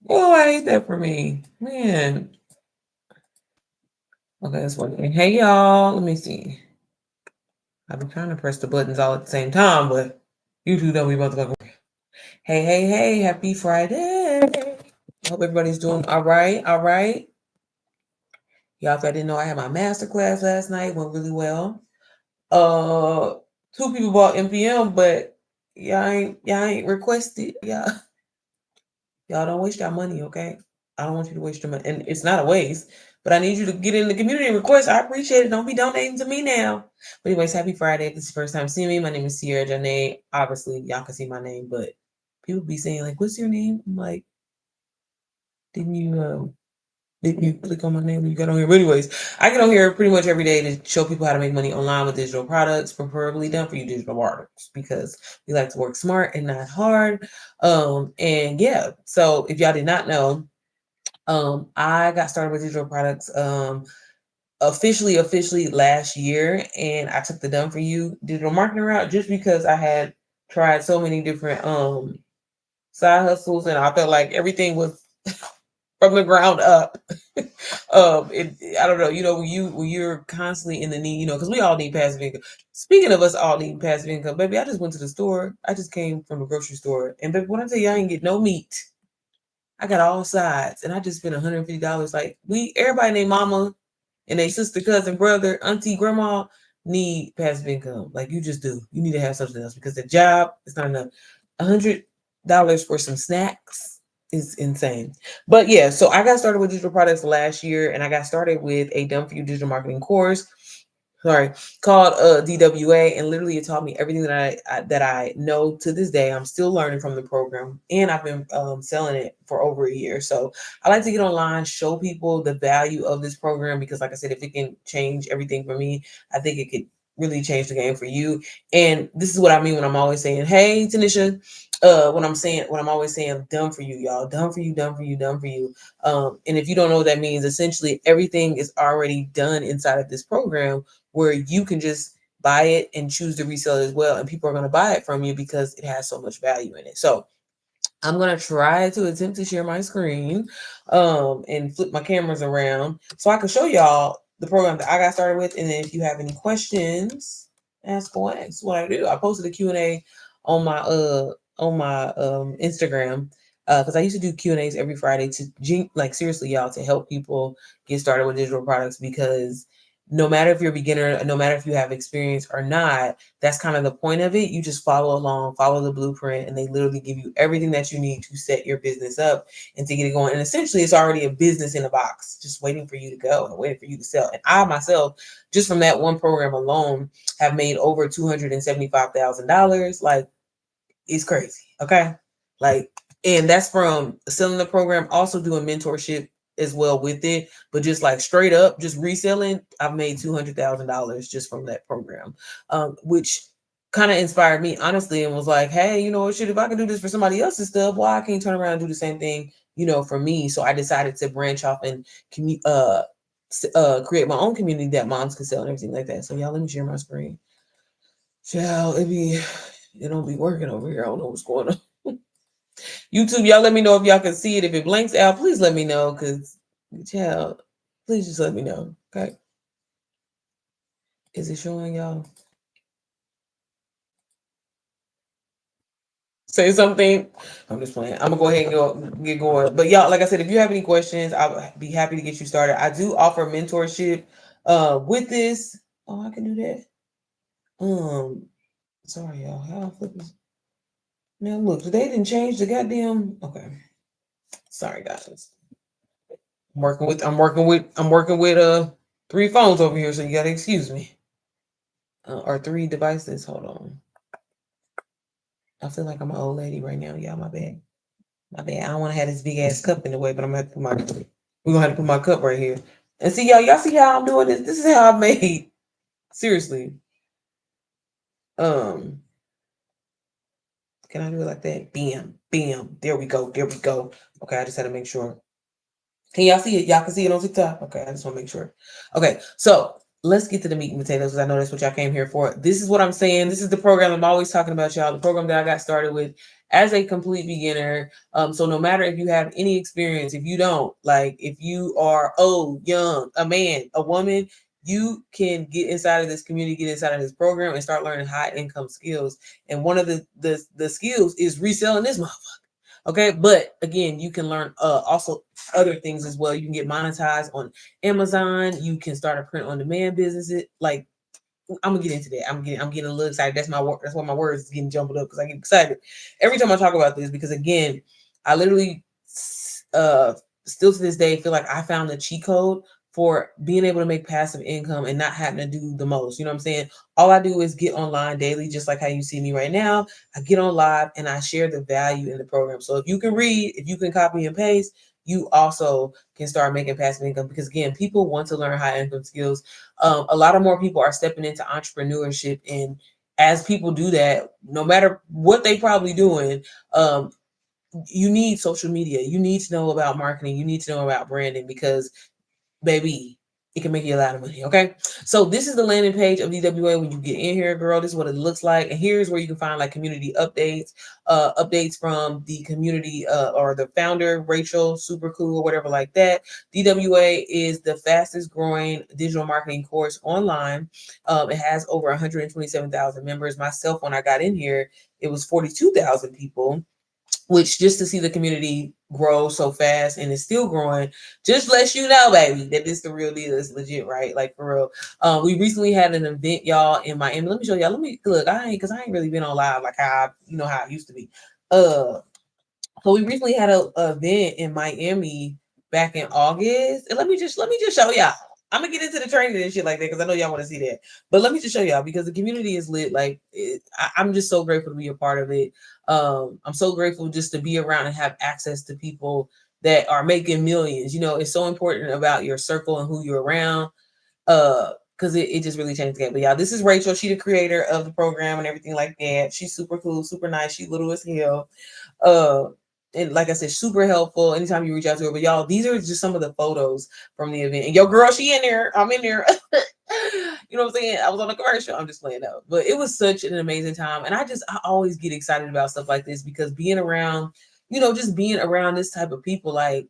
Oh, I hate that for me. Man. Okay, that's one thing. Hey y'all. Let me see. I've been trying to press the buttons all at the same time, but YouTube don't be motherfucking. Hey, hey, hey, happy Friday. Hope everybody's doing all right. All right. Y'all, if I didn't know, I had my master class last night, went really well. Uh, two people bought MPM, but y'all ain't requested. Y'all don't waste your money, okay? I don't want you to waste your money, and it's not a waste. But I need you to get in the community and request. I appreciate it. Don't be donating to me now. But anyways, happy Friday. If this is your first time seeing me, my name is Sierra Janae. Obviously, y'all can see my name, but people be saying like, "What's your name?" I'm like, "Didn't you click on my name when you got on here?" But anyways, I get on here pretty much every day to show people how to make money online with digital products, preferably done for you digital marketers, because we like to work smart and not hard. And yeah, so if y'all did not know, I got started with digital products officially last year, and I took the done for you digital marketing route just because I had tried so many different side hustles, and I felt like everything was from the ground up. I don't know, when you're constantly in the need, because we all need passive income. Speaking of us all needing passive income, baby, I just went to the store. I just came from the grocery store, and baby, when I tell you I ain't get no meat, I got all sides, and I just spent $150. Like everybody named mama and they sister, cousin, brother, auntie, grandma need passive income. Like you just do. You need to have something else because the job is not enough. $100 for some snacks is insane. But yeah, so I got started with digital products last year, and I got started with a done for you digital marketing course. Sorry, called DWA, and literally it taught me everything that I know to this day. I'm still learning from the program, and I've been selling it for over a year. So I like to get online, show people the value of this program, because like I said, if it can change everything for me, I think it could really change the game for you. And this is what I mean when I'm always saying, hey Tanisha, when I'm always saying done for you, y'all, done for you, done for you, done for you. And if you don't know what that means, essentially everything is already done inside of this program, where you can just buy it and choose to resell it as well, and people are going to buy it from you because it has so much value in it. So I'm going to try to attempt to share my screen and flip my cameras around so I can show y'all the program that I got started with. And then if you have any questions, ask away. That's what I do. I posted a Q&A on my Instagram, because I used to do Q&As every Friday to like seriously y'all, to help people get started with digital products, because no matter if you're a beginner, no matter if you have experience or not, that's kind of the point of it. You just follow along, follow the blueprint, and they literally give you everything that you need to set your business up and to get it going. And essentially, it's already a business in a box, just waiting for you to go and waiting for you to sell. And I myself, just from that one program alone, have made over $275,000. Like, it's crazy. Okay. Like, and that's from selling the program, also doing mentorship as well with it, but just like straight up, just reselling, I've made $200,000 just from that program, which kind of inspired me honestly, and was like, hey, you know what, shit, if I can do this for somebody else's stuff, why I can't turn around and do the same thing, for me. So I decided to branch off and create my own community that moms can sell and everything like that. So y'all, let me share my screen. Child, it don't be working over here. I don't know what's going on. YouTube, y'all let me know if y'all can see it. If it blanks out, please let me know, because, child, please just let me know. Okay. Is it showing y'all? Say something. I'm just playing. I'm gonna go ahead and get going. But y'all, like I said, if you have any questions, I'll be happy to get you started. I do offer mentorship with this. Oh, I can do that. Sorry, y'all. How I flip this? Now look, they didn't change the goddamn. Okay. Sorry, guys. I'm working with three phones over here, so you gotta excuse me. Or three devices. Hold on. I feel like I'm an old lady right now. Y'all, my bad. My bad. I don't want to have this big ass cup in the way, but I'm gonna have to put my we're gonna have to put my cup right here. And see y'all see how I'm doing this? This is how I made. Seriously. Um, can I do it like that? Bam, bam. There we go. There we go. Okay, I just had to make sure. Can y'all see it? Y'all can see it on TikTok? Okay, I just want to make sure. Okay, so let's get to the meat and potatoes, because I know that's what y'all came here for. This is what I'm saying. This is the program I'm always talking about, y'all. The program that I got started with as a complete beginner. So no matter if you have any experience, if you don't, like if you are old, young, a man, a woman, you can get inside of this community, get inside of this program, and start learning high income skills. And one of the skills is reselling this motherfucker. Okay, but again, you can learn also other things as well. You can get monetized on Amazon. You can start a print on demand business. Like I'm gonna get into that. I'm getting a little excited. That's my word. That's why my words is getting jumbled up because I get excited every time I talk about this. Because again, I literally uh still to this day feel like I found the cheat code for being able to make passive income and not having to do the most. You know what I'm saying? All I do is get online daily, just like how you see me right now. I get on live and I share the value in the program. So if you can read, if you can copy and paste, you also can start making passive income because again, people want to learn high income skills. A lot of more people are stepping into entrepreneurship, and as people do that, no matter what they probably doing, you need social media. You need to know about marketing. You need to know about branding because baby, it can make you a lot of money. Okay. So this is the landing page of DWA. When you get in here, girl, this is what it looks like. And here's where you can find like community updates, updates from the community or the founder, Rachel, super cool, or whatever like that. DWA is the fastest growing digital marketing course online. It has over 127,000 members. Myself, when I got in here, it was 42,000 people, which just to see the community grow so fast and it's still growing just lets you know, baby, that this the real deal. It's legit, right? Like for real. We recently had an event, y'all, in Miami. Let me show y'all. Let me look. I ain't really been on live like how how I used to be. Uh so we recently had a event in Miami back in August. And let me just show y'all. I'm gonna get into the training and shit like that because I know y'all want to see that. But let me just show y'all because the community is lit. Like I'm just so grateful to be a part of it. I'm so grateful just to be around and have access to people that are making millions. You know, it's so important about your circle and who you're around. Because it just really changed the game. But y'all, this is Rachel. She the creator of the program and everything like that. She's super cool, super nice. She little as hell. Uh, and like I said, super helpful anytime you reach out to her. But y'all, these are just some of the photos from the event. And yo, girl, she in there. I'm in there. You know what I'm saying? I was on a commercial. I'm just playing out. But it was such an amazing time. And I always get excited about stuff like this because being around, just being around this type of people, like,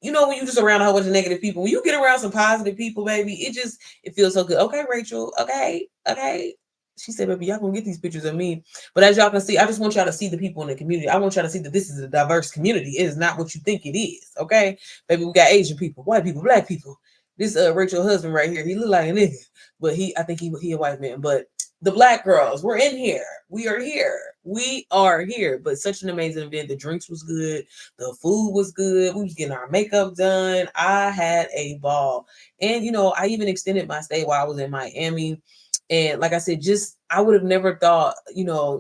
when you just around a whole bunch of negative people, when you get around some positive people, baby, it feels so good. Okay, Rachel. Okay, okay. She said, baby, y'all gonna get these pictures of me. But as y'all can see, I just want y'all to see the people in the community. I want y'all to see that this is a diverse community. It is not what you think it is. Okay. Baby, we got Asian people, white people, black people. This Rachel husband right here, he look like a nigga, but I think he a white man. But the black girls, we're in here. We are here. We are here. But such an amazing event. The drinks was good. The food was good. We was getting our makeup done. I had a ball. And, I even extended my stay while I was in Miami. And like I said, I would have never thought,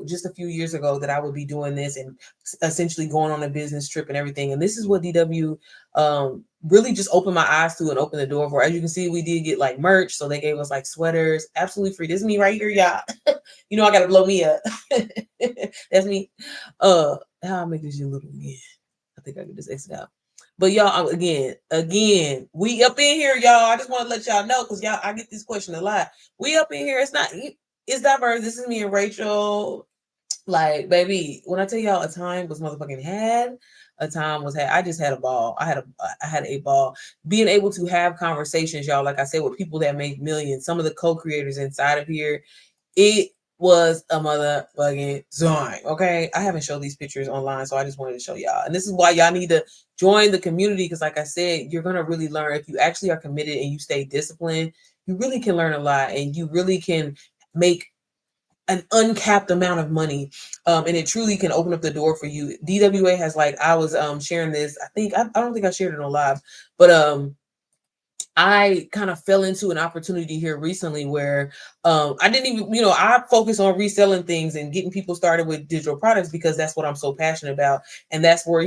just a few years ago that I would be doing this and essentially going on a business trip and everything. And this is what DW really just opened my eyes to and opened the door for. As you can see, we did get like merch. So they gave us like sweaters, absolutely free. This is me right here, y'all. I gotta blow me up. That's me. How I make this shit look again. I think I can just exit out. But y'all, again, we up in here, y'all. I just want to let y'all know because y'all, I get this question a lot. We up in here. It's diverse. This is me and Rachel. Like, baby, when I tell y'all a time was motherfucking had, a time was had. I just had a ball. I had a ball. Being able to have conversations, y'all, like I said, with people that make millions, some of the co-creators inside of here, it was a motherfucking zone. Okay. I haven't showed these pictures online, so I just wanted to show y'all. And this is why y'all need to join the community. Because like I said, you're gonna really learn if you actually are committed and you stay disciplined, you really can learn a lot and you really can make an uncapped amount of money. And it truly can open up the door for you. DWA has like I was sharing this. I don't think I shared it on live, but I kind of fell into an opportunity here recently where I didn't even, I focus on reselling things and getting people started with digital products because that's what I'm so passionate about. And that's where,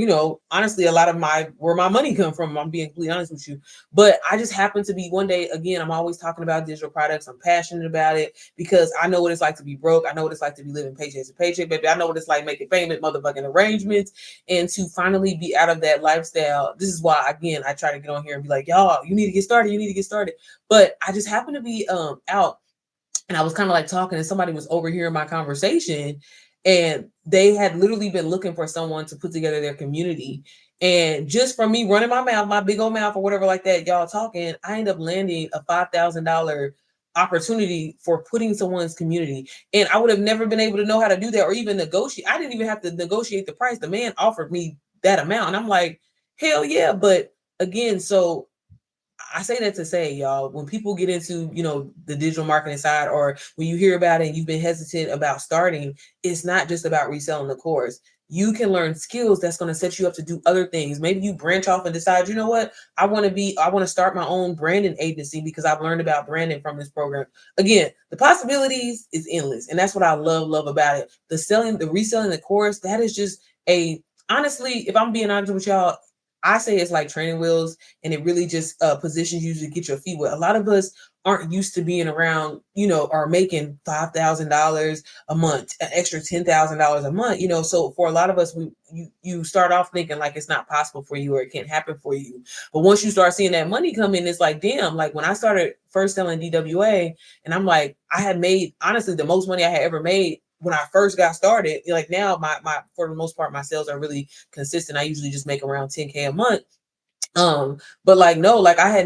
honestly, a lot of where my money come from. I'm being completely honest with you. But I just happened to be one day, again, I'm always talking about digital products. I'm passionate about it because I know what it's like to be broke. I know what it's like to be living paycheck to paycheck, baby. I know what it's like making payment motherfucking arrangements and to finally be out of that lifestyle. This is why, again, I try to get on here and be like, y'all, you need to get started. You need to get started. But I just happened to be out and I was kind of like talking and somebody was overhearing my conversation and they had literally been looking for someone to put together their community. And just from me running my mouth, my big old mouth or whatever like that, y'all talking, I end up landing a $5,000 opportunity for putting someone's community. And I would have never been able to know how to do that or even negotiate. I didn't even have to negotiate the price. The man offered me that amount. And I'm like, hell yeah. But again, so I say that to say, y'all, when people get into, the digital marketing side, or when you hear about it and you've been hesitant about starting, it's not just about reselling the course. You can learn skills that's going to set you up to do other things. Maybe you branch off and decide, you know what, I want to start my own branding agency because I've learned about branding from this program. Again, the possibilities is endless. And that's what I love about it. The reselling the course, that is just honestly, if I'm being honest with y'all, I say it's like training wheels, and it really just positions you to get your feet wet. A lot of us aren't used to being around, or making $5,000 a month, an extra $10,000 a month. So for a lot of us, you start off thinking like it's not possible for you or it can't happen for you. But once you start seeing that money come in, it's like, damn. Like when I started first selling DWA, and I'm like, I had made honestly the most money I had ever made when I first got started. Like now, my for the most part, my sales are really consistent. I usually just make around 10K a month. But like, no, like I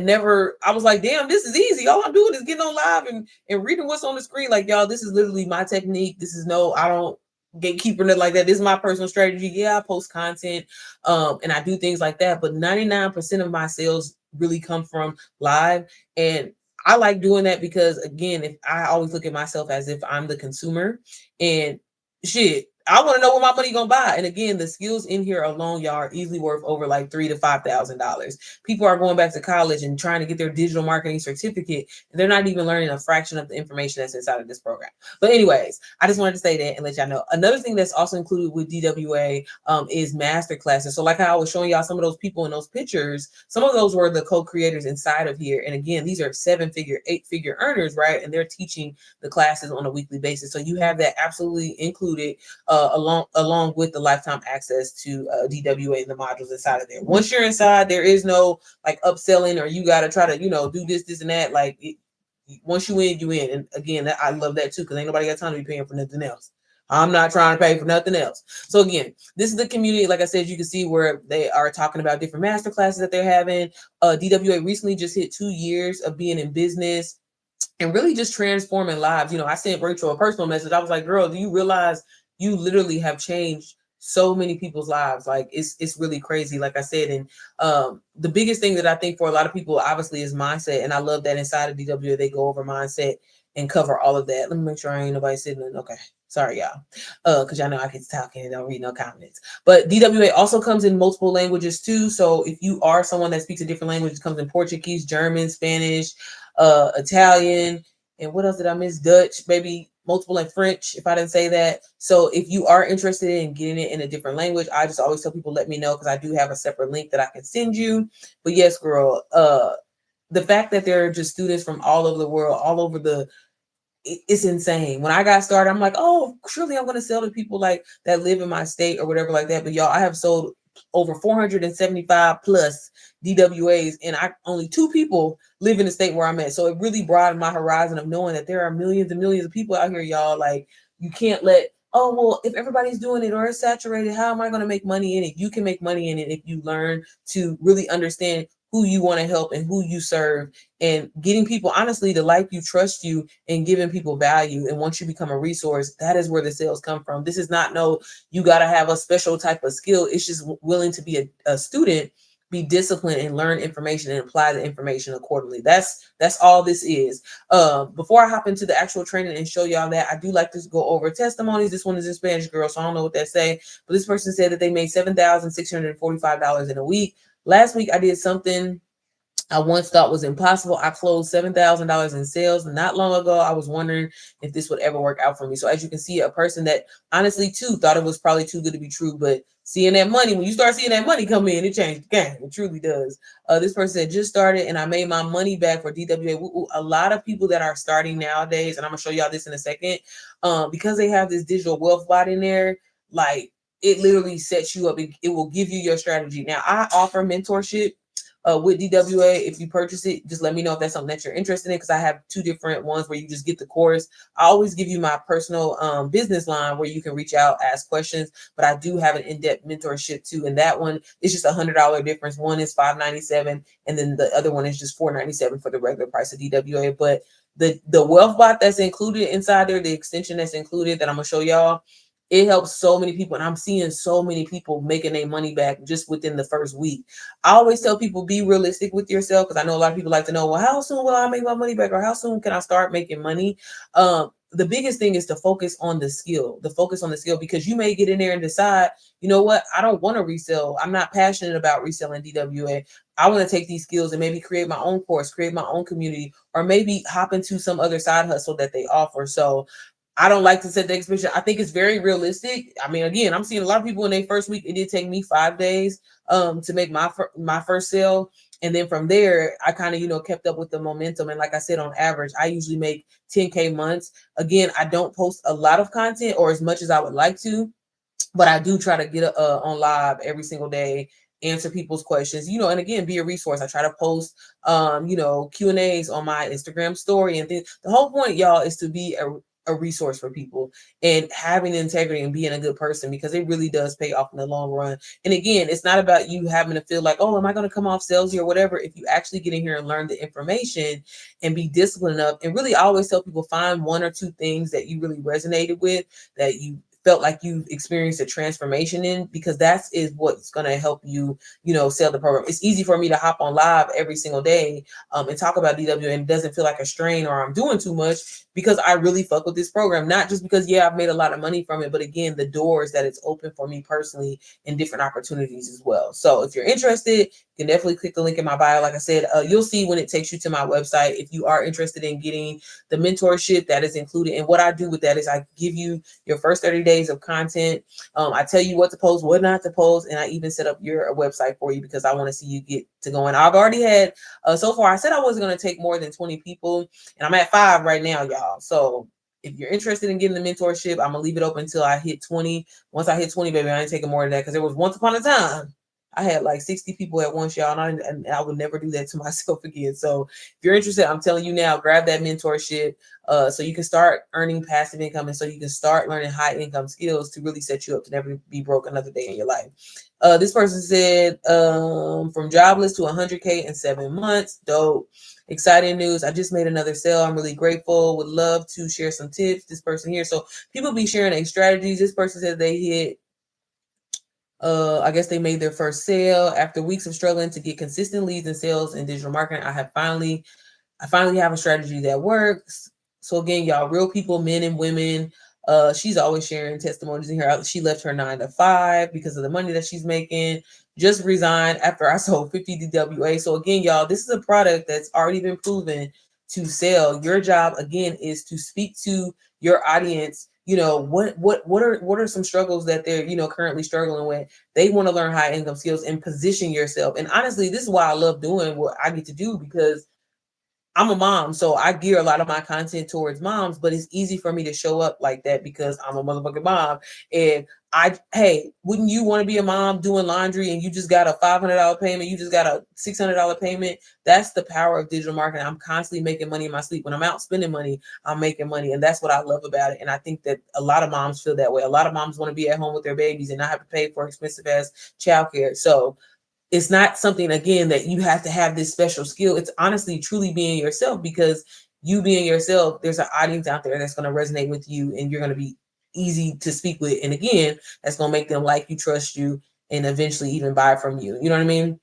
was like, damn, this is easy. All I'm doing is getting on live and reading what's on the screen. Like, y'all, this is literally my technique. I don't gatekeeper nothing like that. This is my personal strategy. Yeah, I post content, and I do things like that. But 99% of my sales really come from live. And I like doing that because, again, if I always look at myself as if I'm the consumer, and shit, I want to know what my money gonna buy. And again, the skills in here alone, y'all, are easily worth over like $3,000 to $5,000. People are going back to college and trying to get their digital marketing certificate, and they're not even learning a fraction of the information that's inside of this program. But anyways, I just wanted to say that and let y'all know. Another thing that's also included with DWA is master classes. So like how I was showing y'all some of those people in those pictures, some of those were the co-creators inside of here. And again, these are 7-figure, 8-figure earners, right? And they're teaching the classes on a weekly basis. So you have that absolutely included along with the lifetime access to DWA and the modules inside of there. Once you're inside, there is no like upselling or you got to try to, do this and that. Like once you in, you in. And again, I love that too, because ain't nobody got time to be paying for nothing else. I'm not trying to pay for nothing else. So again, this is the community. Like I said, you can see where they are talking about different master classes that they're having. DWA recently just hit 2 years of being in business and really just transforming lives. I sent Rachel a personal message. I was like, girl, do you realize you literally have changed so many people's lives? Like it's really crazy, like I said. And the biggest thing that I think for a lot of people obviously is mindset. And I love that inside of DW they go over mindset and cover all of that. Let me make sure I ain't nobody sitting in. Okay. Sorry, y'all. Because y'all know I get to talking and don't read no comments. But DWA also comes in multiple languages too. So if you are someone that speaks a different language, it comes in Portuguese, German, Spanish, Italian, and what else did I miss? Dutch, maybe multiple in French, if I didn't say that. So if you are interested in getting it in a different language, I just always tell people, let me know, because I do have a separate link that I can send you. But yes, girl, the fact that there are just students from all over the world, all over it's insane. When I got started, I'm like, oh, surely I'm going to sell to people like that live in my state or whatever like that. But y'all, I have sold over 475 plus DWAs, and only 2 people live in the state where I'm at. So it really broadened my horizon of knowing that there are millions and millions of people out here, y'all. Like, you can't let, oh, well, if everybody's doing it or it's saturated, how am I going to make money in it? You can make money in it if you learn to really understand who you want to help and who you serve, and getting people honestly to like you, trust you, and giving people value. And once you become a resource, that is where the sales come from. This is not you got to have a special type of skill. It's just willing to be a student, be disciplined, and learn information and apply the information accordingly. That's all this is. Before I hop into the actual training and show y'all that, I do like to go over testimonies. This one is in Spanish, girl, so I don't know what that say, but this person said that they made $7,645 in a week. Last week I did something I once thought was impossible. I closed $7,000 in sales not long ago. I was wondering if this would ever work out for me. So as you can see, a person that honestly too thought it was probably too good to be true, but seeing that money, when you start seeing that money come in, it changed the game. It truly does. This person said, just started and I made my money back for DWA. A lot of people that are starting nowadays, and I'm gonna show y'all this in a second, because they have this digital wealth bot in there, like it literally sets you up. It will give you your strategy. Now I offer mentorship. with DWA. If you purchase it, just let me know if that's something that you're interested in, because I have two different ones where you just get the course. I always give you my personal business line where you can reach out, ask questions, but I do have an in-depth mentorship too, and that one is just $100 difference. One is $597, and then the other one is just $497 for the regular price of DWA. But the wealth bot that's included inside there, the extension that's included that I'm gonna show y'all, it helps so many people, and I'm seeing so many people making their money back just within the first week. I always tell people, be realistic with yourself, because I know a lot of people like to know, well, how soon will I make my money back, or how soon can I start making money? The biggest thing is to focus on the skill, because you may get in there and decide, you know what, I don't want to resell. I'm not passionate about reselling DWA. I want to take these skills and maybe create my own course, create my own community, or maybe hop into some other side hustle that they offer. So I don't like to set the expectation. I think it's very realistic. I mean, again, I'm seeing a lot of people in their first week. It did take me 5 days to make my first sale. And then from there, I kind of, kept up with the momentum. And like I said, on average, I usually make 10K months. Again, I don't post a lot of content or as much as I would like to, but I do try to get on live every single day, answer people's questions, and again, be a resource. I try to post, Q&As on my Instagram story and things. The whole point, y'all, is to be a resource for people and having integrity and being a good person, because it really does pay off in the long run. And again, it's not about you having to feel like, oh, am I going to come off salesy or whatever? If you actually get in here and learn the information and be disciplined enough, and really, I always tell people, find one or two things that you really resonated with, that you felt like you've experienced a transformation in, because that is what's going to help you, sell the program. It's easy for me to hop on live every single day and talk about DW, and it doesn't feel like a strain or I'm doing too much, because I really fuck with this program. Not just because, yeah, I've made a lot of money from it, but again, the doors that it's open for me personally and different opportunities as well. So if you're interested, you can definitely click the link in my bio. Like I said, you'll see when it takes you to my website. If you are interested in getting the mentorship, that is included. And what I do with that is I give you your first 30 days of content. I tell you what to post, what not to post, and I even set up your website for you, because I want to see you get to going. I've already had, so far, I said I wasn't going to take more than 20 people, and I'm at 5 right now, y'all. So if you're interested in getting the mentorship, I'm going to leave it open until I hit 20. Once I hit 20, baby, I ain't taking more than that, because there was once upon a time I had like 60 people at once, y'all, and I would never do that to myself again. So if you're interested, I'm telling you now, grab that mentorship so you can start earning passive income, and so you can start learning high income skills to really set you up to never be broke another day in your life. This person said, from jobless to 100K in 7 months. Dope. Exciting news. I just made another sale. I'm really grateful. Would love to share some tips. This person here. So people be sharing their strategies. This person said they hit, I guess they made their first sale after weeks of struggling to get consistent leads and sales in digital marketing. I finally have a strategy that works. So again, y'all, real people, men and women. She's always sharing testimonies in here. She left her 9 to 5 because of the money that she's making. Just resigned after I sold 50 DWA. So again, y'all, this is a product that's already been proven to sell. Your job again is to speak to your audience. What are some struggles that they're currently struggling with. They want to learn high income skills and position yourself. And honestly, this is why I love doing what I get to do, because I'm a mom, so I gear a lot of my content towards moms, but it's easy for me to show up like that because I'm a motherfucking mom. And hey, wouldn't you want to be a mom doing laundry and you just got a $500 payment, you just got a $600 payment? That's the power of digital marketing. I'm constantly making money in my sleep. When I'm out spending money, I'm making money. And that's what I love about it. And I think that a lot of moms feel that way. A lot of moms want to be at home with their babies and not have to pay for expensive ass childcare. So it's not something, again, that you have to have this special skill. It's honestly truly being yourself, because you being yourself, there's an audience out there that's going to resonate with you, and you're going to be easy to speak with. And again, that's going to make them like you, trust you, and eventually even buy from you. You know what I mean?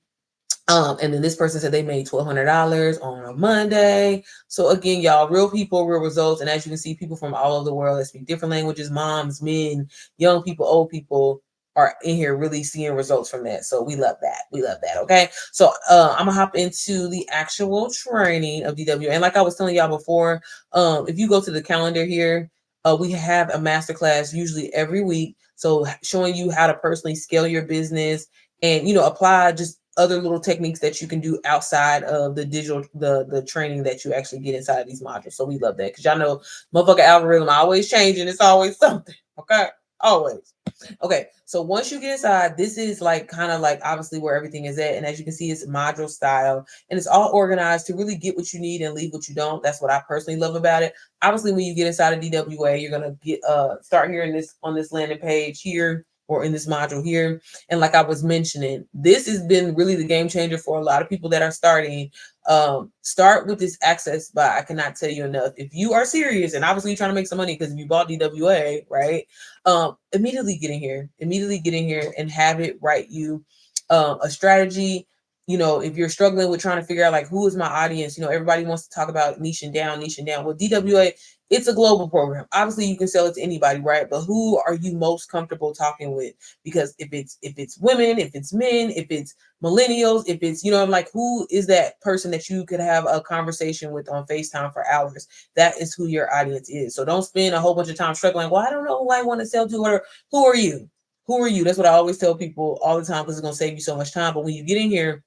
And then this person said they made $1,200 on a Monday. So again, y'all, real people, real results. And as you can see, people from all over the world that speak different languages, moms, men, young people, old people, are in here really seeing results from that. So we love that. We love that. Okay. So I'm gonna hop into the actual training of DW. And like I was telling y'all before, if you go to the calendar here, we have a masterclass usually every week. So showing you how to personally scale your business and apply just other little techniques that you can do outside of the digital, the training that you actually get inside of these modules. So we love that, because y'all know motherfucker algorithm always changing. It's always something. Okay. Always. Okay, so once you get inside, this is like kind of like obviously where everything is at. And as you can see, it's module style and it's all organized to really get what you need and leave what you don't. That's what I personally love about it. Obviously, when you get inside of DWA, you're gonna get start here in this on this landing page here or in this module here. And like I was mentioning, this has been really the game changer for a lot of people that are starting. Start with this access by I cannot tell you enough. If you are serious and obviously you're trying to make some money because if you bought DWA, right? Immediately get in here and have it write you a strategy. If you're struggling with trying to figure out like who is my audience, everybody wants to talk about niching down. Well, DWA, it's a global program. Obviously, you can sell it to anybody, right? But who are you most comfortable talking with? Because if it's women, if it's men, if it's millennials, if it's like who is that person that you could have a conversation with on FaceTime for hours? That is who your audience is. So don't spend a whole bunch of time struggling. Well, I don't know who I want to sell to, or who are you? Who are you? That's what I always tell people all the time because it's going to save you so much time. But when you get in here,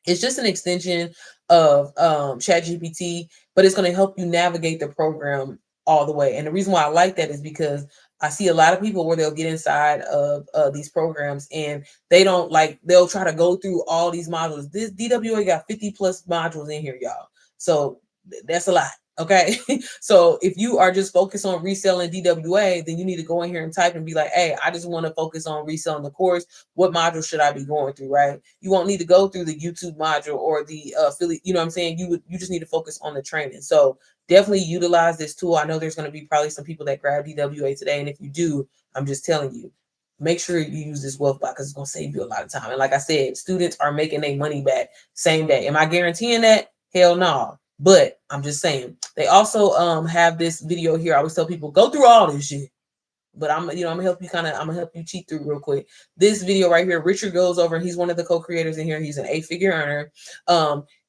it's just an extension of ChatGPT, but it's going to help you navigate the program all the way. And the reason why I like that is because I see a lot of people where they'll get inside of these programs and they'll try to go through all these modules. This DWA got 50 plus modules in here, y'all. So that's a lot. Okay. So if you are just focused on reselling DWA, then you need to go in here and type and be like, hey, I just want to focus on reselling the course. What module should I be going through? Right. You won't need to go through the YouTube module or the affiliate. You know what I'm saying? You just need to focus on the training. So definitely utilize this tool. I know there's going to be probably some people that grab DWA today. And if you do, I'm just telling you, make sure you use this wealth bot because it's going to save you a lot of time. And like I said, students are making their money back same day. Am I guaranteeing that? Hell no. But I'm just saying, they also have this video here. I always tell people, go through all this shit. But I'm gonna help you I'm gonna help you cheat through real quick. This video right here, Richard goes over, he's one of the co-creators in here. He's an 8-figure earner.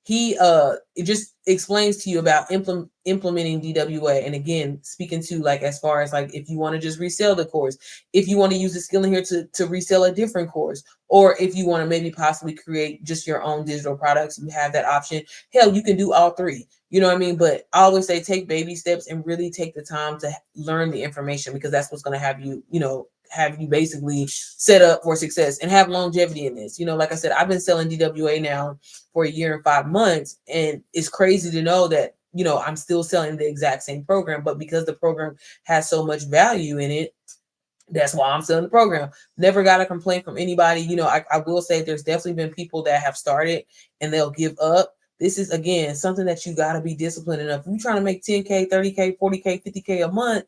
He it just explains to you about implementing DWA. And again, speaking to like as far as like if you want to just resell the course, if you want to use the skill in here to resell a different course, or if you want to maybe possibly create just your own digital products, you have that option. Hell, you can do all three. You know what I mean? But I always say take baby steps and really take the time to learn the information because that's what's going to have you, have you basically set up for success and have longevity in this. Like I said, I've been selling DWA now for 1 year and 5 months. And it's crazy to know that, I'm still selling the exact same program, but because the program has so much value in it, that's why I'm selling the program. Never got a complaint from anybody. I will say there's definitely been people that have started and they'll give up. This is, again, something that you got to be disciplined enough. If you're trying to make 10K, 30K, 40K, 50K a month,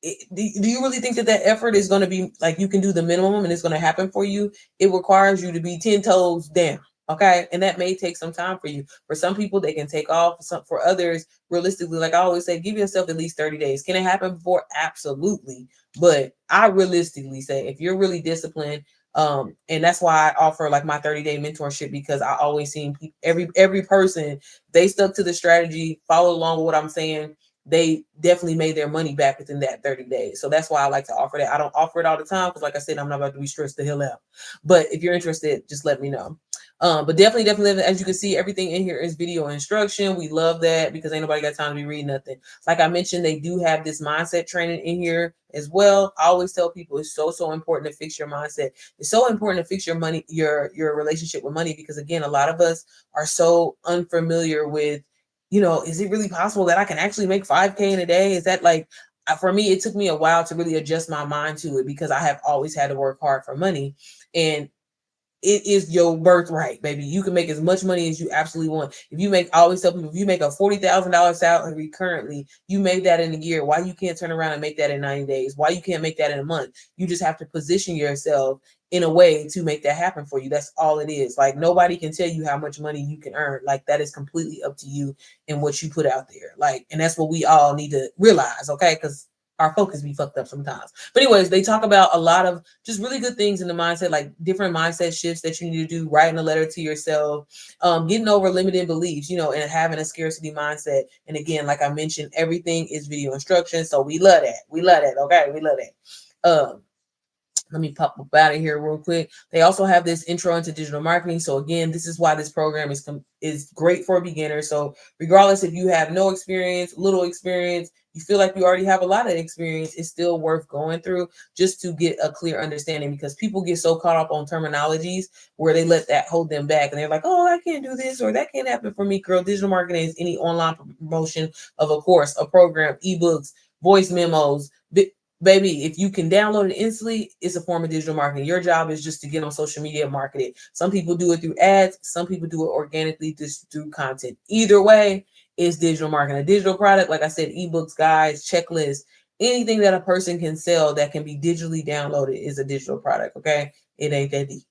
do you really think that effort is going to be like you can do the minimum and it's going to happen for you? It requires you to be 10 toes down. Okay. And that may take some time for you. For some people, they can take off. For others, realistically, like I always say, give yourself at least 30 days. Can it happen before? Absolutely. But I realistically say if you're really disciplined, and that's why I offer like my 30-day mentorship, because I always seen every person, they stuck to the strategy, follow along with what I'm saying. They definitely made their money back within that 30 days. So that's why I like to offer that. I don't offer it all the time because, like I said, I'm not about to be stressed the hell out. But if you're interested, just let me know. But definitely, as you can see, everything in here is video instruction. We love that because ain't nobody got time to be reading nothing. Like I mentioned, they do have this mindset training in here as well. I always tell people it's so important to fix your mindset. It's so important to fix your money, your relationship with money, because again, a lot of us are so unfamiliar with, is it really possible that I can actually make 5K in a day? Is that like, for me, it took me a while to really adjust my mind to it because I have always had to work hard for money. And it is your birthright, baby. You can make as much money as you absolutely want. I always tell people, if you make a $40,000 salary currently, you made that in a year. Why you can't turn around and make that in 90 days? Why you can't make that in a month? You just have to position yourself in a way to make that happen for you. That's all it is. Like nobody can tell you how much money you can earn. Like that is completely up to you and what you put out there. Like, and that's what we all need to realize, okay? Because our focus be fucked up sometimes. But anyways, they talk about a lot of just really good things in the mindset, like different mindset shifts that you need to do, writing a letter to yourself, getting over limiting beliefs, and having a scarcity mindset. And again, like I mentioned, everything is video instruction. So we love that. We love that. Okay. We love that. Let me pop up out of here real quick. They also have this intro into digital marketing. So again, this is why this program is great for beginners. So regardless if you have no experience, little experience, you feel like you already have a lot of experience, it's still worth going through just to get a clear understanding, because people get so caught up on terminologies where they let that hold them back. And they're like, oh, I can't do this, or that can't happen for me. Girl, digital marketing is any online promotion of a course, a program, ebooks, voice memos. Baby, if you can download it instantly, it's a form of digital marketing. Your job is just to get on social media and market it. Some people do it through ads. Some people do it organically just through content. Either way, it's digital marketing. A digital product, like I said, ebooks, guides, checklists, anything that a person can sell that can be digitally downloaded is a digital product. Okay, it ain't that deep.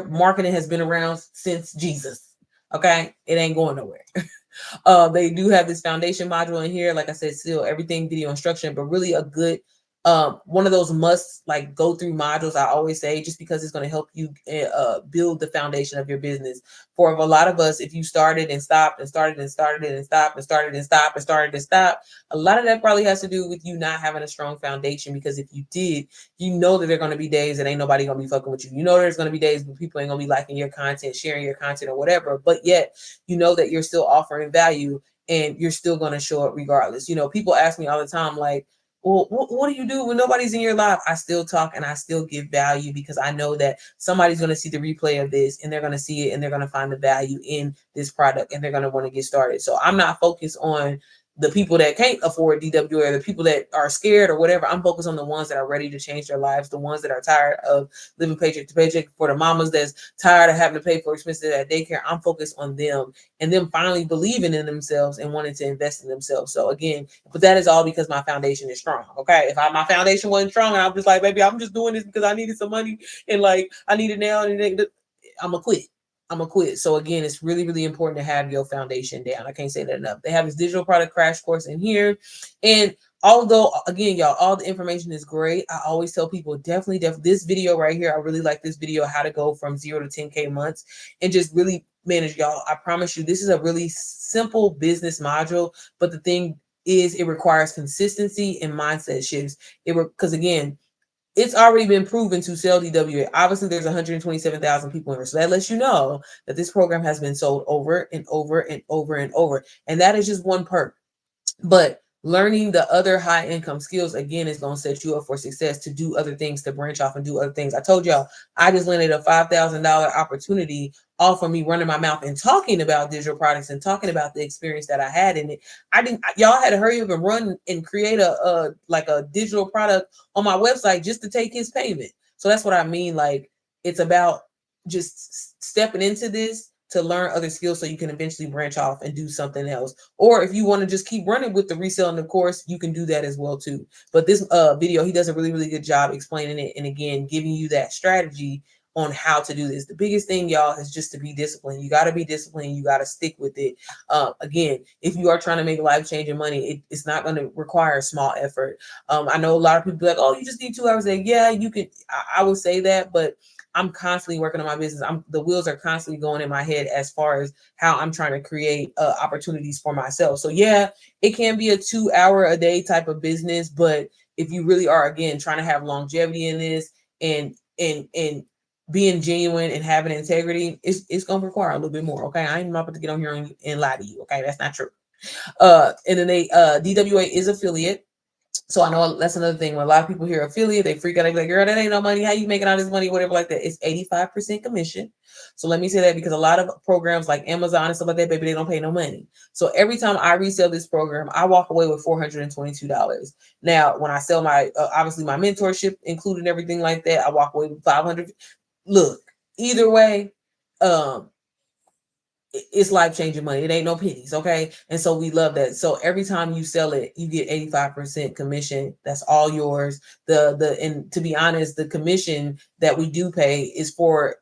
Marketing has been around since Jesus. Okay, it ain't going nowhere. They do have this foundation module in here. Like I said, still everything video instruction, but really a good one of those must like go through modules. I always say, just because it's going to help you build the foundation of your business. For a lot of us, if you started and stopped and started and started and stopped and started and stopped and started and stopped, a lot of that probably has to do with you not having a strong foundation. Because if you did, you know that there are going to be days that ain't nobody going to be fucking with you. You know there's going to be days when people ain't going to be liking your content, sharing your content or whatever, but yet you know that you're still offering value and you're still going to show up regardless. You know, people ask me all the time, like, well, what do you do when nobody's in your life? I still talk and I still give value, because I know that somebody's going to see the replay of this and they're going to see it and they're going to find the value in this product and they're going to want to get started. So I'm not focused on the people that can't afford DWA or the people that are scared or whatever. I'm focused on the ones that are ready to change their lives, the ones that are tired of living paycheck to paycheck, for the mamas that's tired of having to pay for expenses at daycare. I'm focused on them and them finally believing in themselves and wanting to invest in themselves. So again, but that is all because my foundation is strong. Okay. If my foundation wasn't strong and I'm just like, baby, I'm just doing this because I needed some money and like I need it now, and I'm gonna quit. I'm gonna quit. So again, it's really, really important to have your foundation down. I can't say that enough. They have this digital product crash course in here. And although again, y'all, all the information is great, I always tell people definitely this video right here. I really like this video, how to go from 0 to 10K months and just really manage, y'all. I promise you, this is a really simple business module, but the thing is it requires consistency and mindset shifts. Because again, it's already been proven to sell DWA. Obviously, there's 127,000 people in here. So that lets you know that this program has been sold over and over and over and over. And that is just one perk. But learning the other high income skills, again, is going to set you up for success to do other things, to branch off and do other things. I told y'all, I just landed a $5,000 opportunity off of me running my mouth and talking about digital products and talking about the experience that I had in it. Y'all had to hurry up and run and create a digital product on my website just to take his payment. So that's what I mean. Like, it's about just stepping into this to learn other skills so you can eventually branch off and do something else. Or if you want to just keep running with the reselling, of course, you can do that as well too. But this video, he does a really, really good job explaining it. And again, giving you that strategy on how to do this. The biggest thing, y'all, is just to be disciplined. You got to be disciplined. You got to stick with it. Again, if you are trying to make life-changing money, it's not going to require small effort. I know a lot of people be like, oh, you just need 2 hours a day. Yeah, you can. I would say that, but I'm constantly working on my business. The wheels are constantly going in my head as far as how I'm trying to create opportunities for myself. So yeah, it can be a 2 hour a day type of business, but if you really are, again, trying to have longevity in this and being genuine and having integrity, it's going to require a little bit more. Okay. I ain't about to get on here and lie to you. Okay. That's not true. And then DWA is affiliate. So I know that's another thing. When a lot of people hear affiliate, they freak out. They be like, girl, that ain't no money. How you making all this money? Whatever like that. It's 85% commission. So let me say that, because a lot of programs like Amazon and stuff like that, baby, they don't pay no money. So every time I resell this program, I walk away with $422. Now, when I sell my, obviously my mentorship, including everything like that, I walk away with $500. Look, either way, it's life-changing money. It ain't no pennies, okay? And so we love that. So every time you sell it, you get 85% commission. That's all yours. And to be honest, the commission that we do pay is for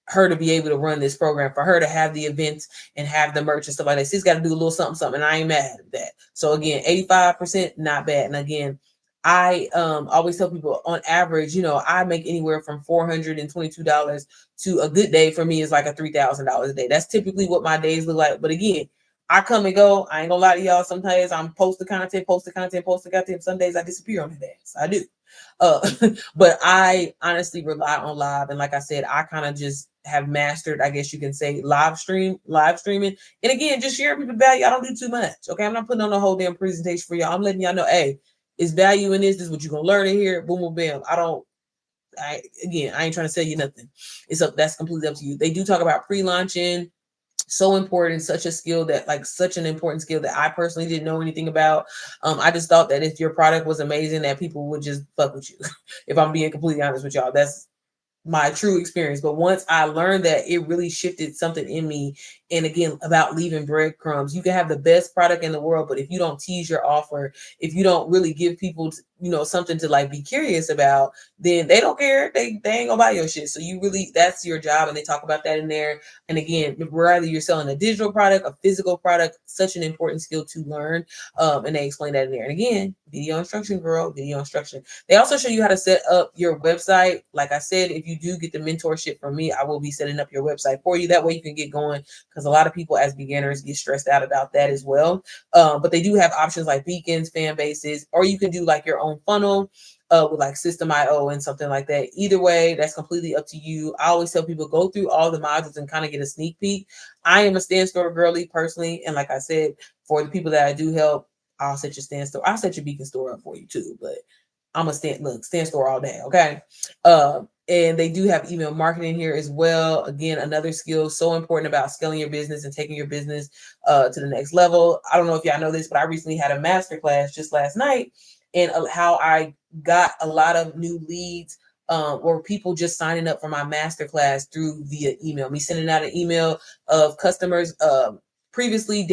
her to be able to run this program, for her to have the events and have the merch and stuff like that. She's got to do a little something, and I ain't mad at that. So again, 85%, not bad. And again, I always tell people, on average, I make anywhere from $422 to a good day for me is like a $3,000 a day. That's typically what my days look like. But again, I come and go. I ain't gonna lie to y'all. Sometimes I'm posting content. Some days I disappear on the days. I do. Uh, but I honestly rely on live. And like I said, I kind of just have mastered, I guess you can say, live streaming. And again, just share people value. I don't do too much. Okay. I'm not putting on a whole damn presentation for y'all. I'm letting y'all know, hey, it's value in this. This is what you're gonna learn in here. Boom, boom, bam. I ain't trying to sell you nothing. It's up, that's completely up to you. They do talk about pre-launching, so important, such a skill that like such an important skill that I personally didn't know anything about. I just thought that if your product was amazing, that people would just fuck with you. If I'm being completely honest with y'all, that's my true experience. But once I learned that, it really shifted something in me. And again, about leaving breadcrumbs. You can have the best product in the world, but if you don't tease your offer, if you don't really give people, something to like be curious about, then they don't care. They ain't gonna buy your shit. So you really, that's your job. And they talk about that in there. And again, whether you're selling a digital product, a physical product, such an important skill to learn. And they explain that in there. And again, video instruction, girl, video instruction. They also show you how to set up your website. Like I said, if you do get the mentorship from me, I will be setting up your website for you. That way you can get going, because a lot of people as beginners get stressed out about that as well. But they do have options like beacons, fan bases, or you can do like your own funnel with like System.io and something like that. Either way, that's completely up to you. I always tell people, go through all the modules and kind of get a sneak peek. I am a stand store girly personally. And like I said, for the people that I do help, I'll set your stand store. I'll set your beacon store up for you too. But I'm a stand store all day. Okay. And they do have email marketing here as well. Again, another skill so important about scaling your business and taking your business to the next level. I don't know if y'all know this, but I recently had a masterclass just last night, and how I got a lot of new leads or people just signing up for my masterclass through via email. Me sending out an email of customers previously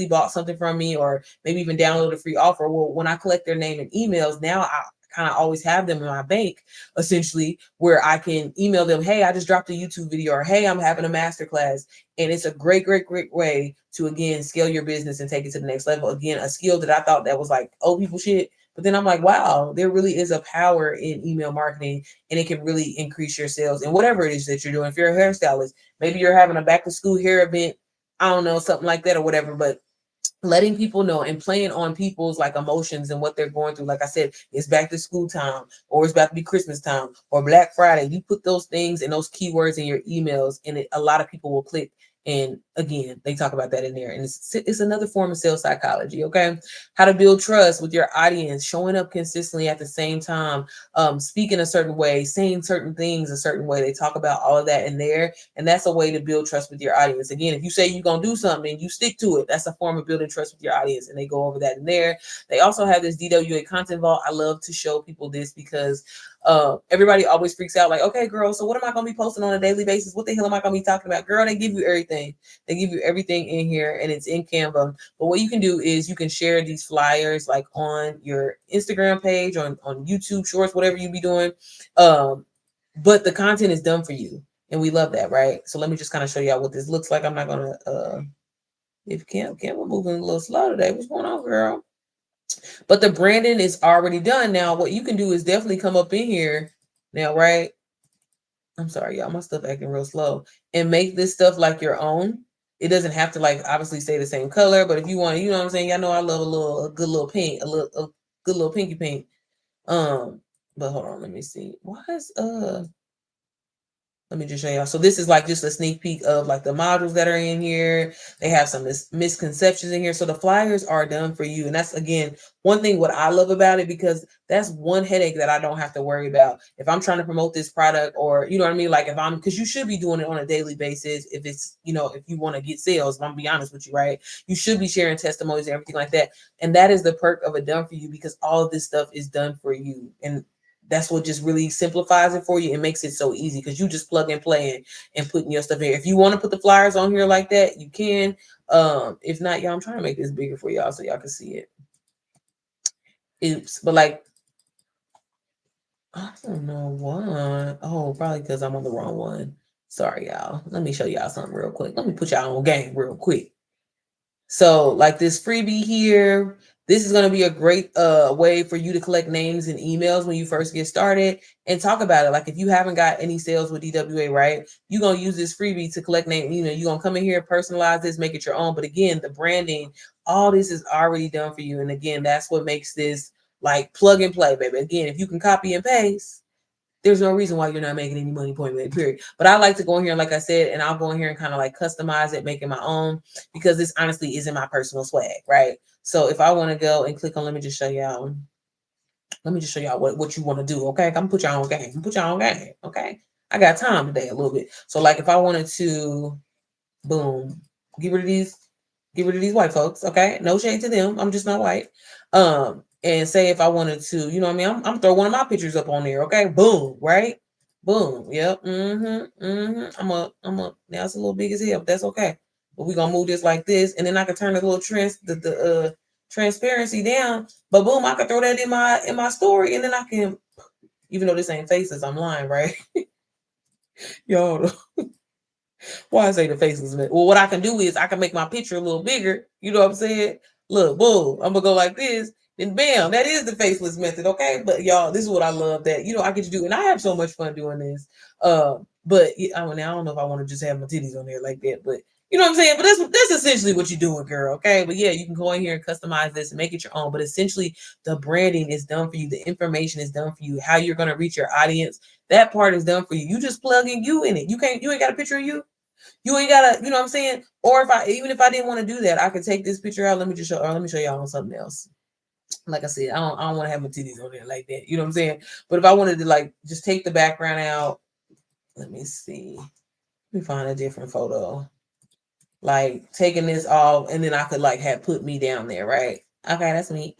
bought something from me, or maybe even download a free offer. Well, when I collect their name and emails, now I kind of always have them in my bank, essentially, where I can email them, hey, I just dropped a YouTube video, or hey, I'm having a masterclass. And it's a great, great, great way to, again, scale your business and take it to the next level. Again, a skill that I thought that was like old people shit. But then I'm like, wow, there really is a power in email marketing, and it can really increase your sales and whatever it is that you're doing. If you're a hairstylist, maybe you're having a back to school hair event, I don't know, something like that or whatever, but letting people know and playing on people's like emotions and what they're going through. Like I said, it's back to school time, or it's about to be Christmas time, or Black Friday. You put those things and those keywords in your emails, and a lot of people will click. And again, they talk about that in there. And it's another form of sales psychology. Okay. How to build trust with your audience, showing up consistently at the same time, speaking a certain way, saying certain things a certain way. They talk about all of that in there. And that's a way to build trust with your audience. Again, if you say you're going to do something and you stick to it, that's a form of building trust with your audience. And they go over that in there. They also have this DWA content vault. I love to show people this because everybody always freaks out like, okay, girl, so what am I going to be posting on a daily basis? What the hell am I going to be talking about? Girl, they give you everything. They give you everything in here, and it's in Canva. But what you can do is you can share these flyers like on your Instagram page, on YouTube Shorts, whatever you be doing. But the content is done for you. And we love that, right? So let me just kind of show y'all what this looks like. I'm not going to, if Canva moving a little slow today. What's going on, girl? But the branding is already done. Now, what you can do is definitely come up in here now, right? I'm sorry, y'all, my stuff acting real slow. And make this stuff like your own. It doesn't have to like obviously stay the same color, but if you want, you know what I'm saying? Y'all know I love a good little pink, a good little pinky pink. But hold on, let me see. Why is let me just show y'all. So this is like just a sneak peek of like the modules that are in here. They have some misconceptions in here. So the flyers are done for you. And that's, again, one thing what I love about it, because that's one headache that I don't have to worry about. If I'm trying to promote this product, or, you know what I mean? Like because you should be doing it on a daily basis. If it's, if you want to get sales, if I'm gonna be honest with you, right? You should be sharing testimonies and everything like that. And that is the perk of it done for you, because all of this stuff is done for you. And that's what just really simplifies it for you. It makes it so easy because you just plug and play and putting your stuff in. If you want to put the flyers on here like that, you can. If not, y'all, I'm trying to make this bigger for y'all so y'all can see it. Oops. But like, I don't know why. Oh, probably because I'm on the wrong one. Sorry, y'all. Let me show y'all something real quick. Let me put y'all on game real quick. So like this freebie here, this is going to be a great way for you to collect names and emails when you first get started and talk about it. Like if you haven't got any sales with DWA, right? You're going to use this freebie to collect name. You're going to come in here, personalize this, make it your own. But again, the branding, all this is already done for you. And again, that's what makes this Like plug and play, baby. Again, if you can copy and paste, there's no reason why you're not making any money, point blank, period. But I like to go in here, like I said, and I'll go in here and kind of like customize it, make it my own, because this honestly isn't my personal swag, right? So if I want to go and click on, let me just show y'all what you want to do, okay? I'm gonna put y'all on game. Put y'all on game, okay? I got time today a little bit. So like if I wanted to, boom, get rid of these white folks, okay? No shade to them. I'm just not white. And say if I wanted to, you know what I mean? I'm throw one of my pictures up on there, okay? Boom, right? Boom. Yep. Now it's a little big as hell, but that's okay. But we're gonna move this like this, and then I can turn the little transparency down. But boom, I can throw that in my story, and then I can, even though this ain't faces, I'm lying, right? Y'all, why I say the faceless method? Well, what I can do is I can make my picture a little bigger. You know what I'm saying? Look, boom, I'm gonna go like this, and bam, that is the faceless method. Okay, but y'all, this is what I love that I get to do, and I have so much fun doing this. But I don't know if I want to just have my titties on there like that, but you know what I'm saying? But that's essentially what you're doing, girl. Okay, but yeah, you can go in here and customize this and make it your own. But essentially, the branding is done for you. The information is done for you. How you're gonna reach your audience, that part is done for you. You just plug in you in it. You ain't got a picture of you. You ain't gotta, you know what I'm saying? Or even if I didn't want to do that, I could take this picture out. Let me show y'all on something else. Like I said, I don't want to have my titties on there like that. You know what I'm saying? But if I wanted to like just take the background out, let me see. Let me find a different photo. Like taking this off, and then I could like have put me down there, right? Okay, that's me.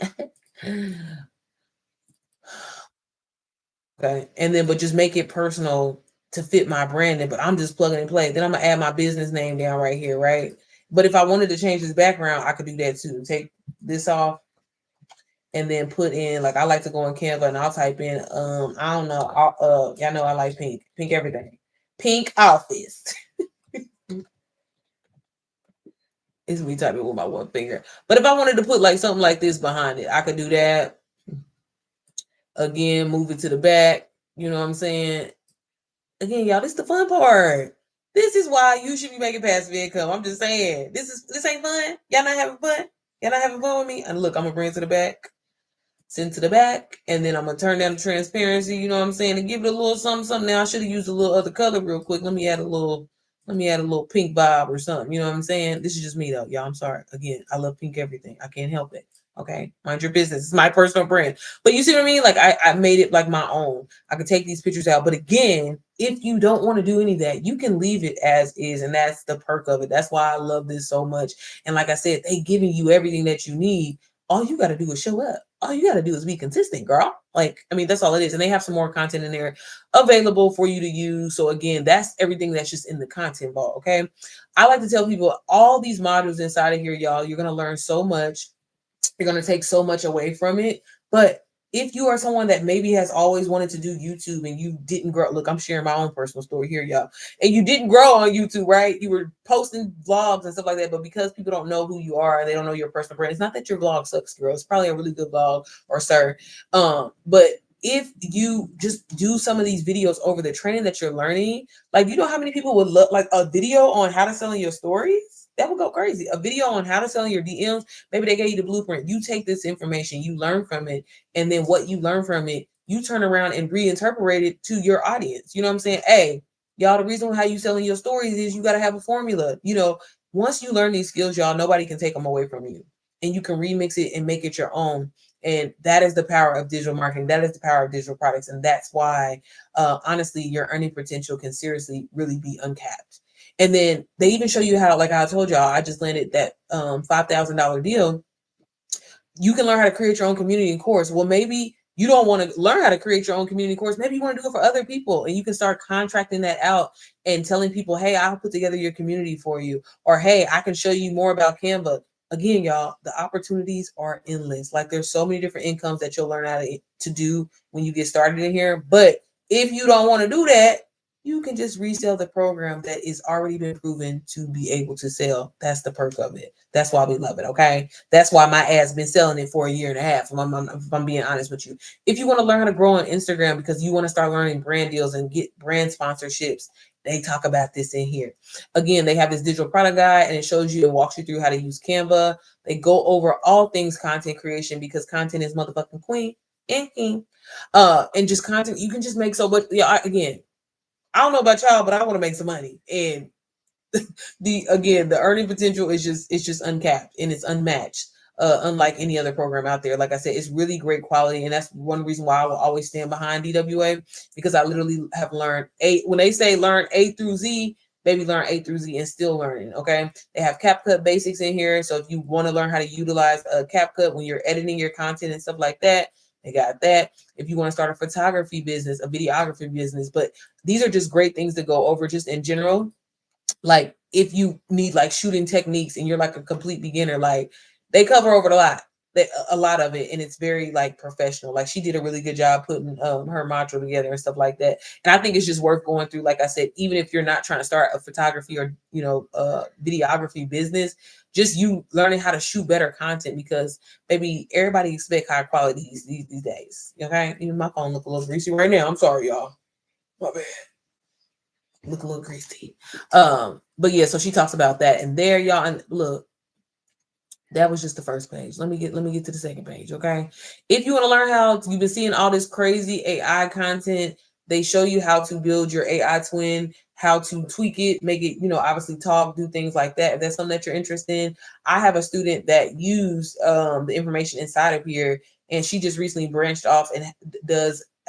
Okay. And then but just make it personal to fit my branding, but I'm just plugging and play. Then I'm gonna add my business name down right here, right? But if I wanted to change this background, I could do that too. Take this off and then put in, like I like to go in Canva and I'll type in I don't know, y'all know I like pink everything. Pink office. It's me typing with my one finger. But if I wanted to put like something like this behind it, I could do that. Again, move it to the back. You know what I'm saying? Again, y'all, this is the fun part. This is why you should be making passive income. I'm just saying, this ain't fun. Y'all not having fun. Y'all not having fun with me. And look, I'm gonna bring it to the back, send to the back, and then I'm gonna turn down the transparency. You know what I'm saying? And give it a little something. Now I should have used a little other color real quick. Let me add a little pink vibe or something. You know what I'm saying? This is just me though, y'all. I'm sorry. Again, I love pink everything. I can't help it. Okay, mind your business. It's my personal brand. But you see what I mean? Like I made it like my own. I could take these pictures out. But again, if you don't want to do any of that, you can leave it as is. And that's the perk of it. That's why I love this so much. And like I said, they giving you everything that you need. All you got to do is show up. All you got to do is be consistent, girl. Like, I mean, that's all it is. And they have some more content in there available for you to use. So again, that's everything that's just in the content vault. Okay. I like to tell people all these modules inside of here, y'all, you're going to learn so much. You're going to take so much away from it. But if you are someone that maybe has always wanted to do YouTube and you didn't grow, look, I'm sharing my own personal story here, y'all. And you didn't grow on YouTube, right? You were posting vlogs and stuff like that, but because people don't know who you are, they don't know your personal brand. It's not that your vlog sucks, girl. It's probably a really good vlog or sir. But if you just do some of these videos over the training that you're learning, like, you know how many people would look like a video on how to sell in your stories? That would go crazy. A video on how to sell in your DMs. Maybe they gave you the blueprint. You take this information, you learn from it, and then what you learn from it, you turn around and reinterpret it to your audience. You know what I'm saying? Hey, y'all, the reason how you selling your stories is you got to have a formula. You know, once you learn these skills, y'all, nobody can take them away from you. And you can remix it and make it your own. And that is the power of digital marketing. That is the power of digital products. And that's why, honestly, your earning potential can seriously really be uncapped. And then they even show you how, like I told y'all, I just landed that $5,000 deal. You can learn how to create your own community and course. Well, maybe you don't want to learn how to create your own community course. Maybe you want to do it for other people, and you can start contracting that out and telling people, hey, I'll put together your community for you. Or, hey, I can show you more about Canva. Again, y'all, the opportunities are endless. Like, there's so many different incomes that you'll learn how to do when you get started in here. But if you don't want to do that, you can just resell the program that is already been proven to be able to sell. That's the perk of it. That's why we love it. Okay. That's why my ad's been selling it for a year and a half. If I'm being honest with you. If you want to learn how to grow on Instagram because you want to start learning brand deals and get brand sponsorships They talk about this in here. Again, they have this digital product guide and it shows you and walks you through how to use Canva. They go over all things content creation because content is motherfucking queen and king. And just content, you can just make so much. Yeah, again, I don't know about y'all, but I want to make some money. And the earning potential is just uncapped and it's unmatched. Unlike any other program out there. Like I said, it's really great quality, and that's one reason why I will always stand behind DWA, because I literally have learned when they say learn A through Z, baby, learn A through Z and still learning. Okay, they have CapCut basics in here, so if you want to learn how to utilize CapCut when you're editing your content and stuff like that, they got that. If you want to start a photography business, a videography business, but these are just great things to go over just in general. Like if you need like shooting techniques and you're like a complete beginner, like they cover over a lot of it, and it's very like professional. Like she did a really good job putting her module together and stuff like that. And I think it's just worth going through. Like I said, even if you're not trying to start a photography or videography business, just you learning how to shoot better content, because maybe everybody expect high quality these days. Okay, even my phone look a little greasy right now. I'm sorry, y'all. My bad. Look a little greasy. But yeah, so she talks about that, and there, y'all, and look, that was just the first page. Let me get to the second page, okay? If you want to learn how you've been seeing all this crazy AI content, they show you how to build your AI twin, how to tweak it, make it, obviously talk, do things like that. If that's something that you're interested in, I have a student that used the information inside of here, and she just recently branched off and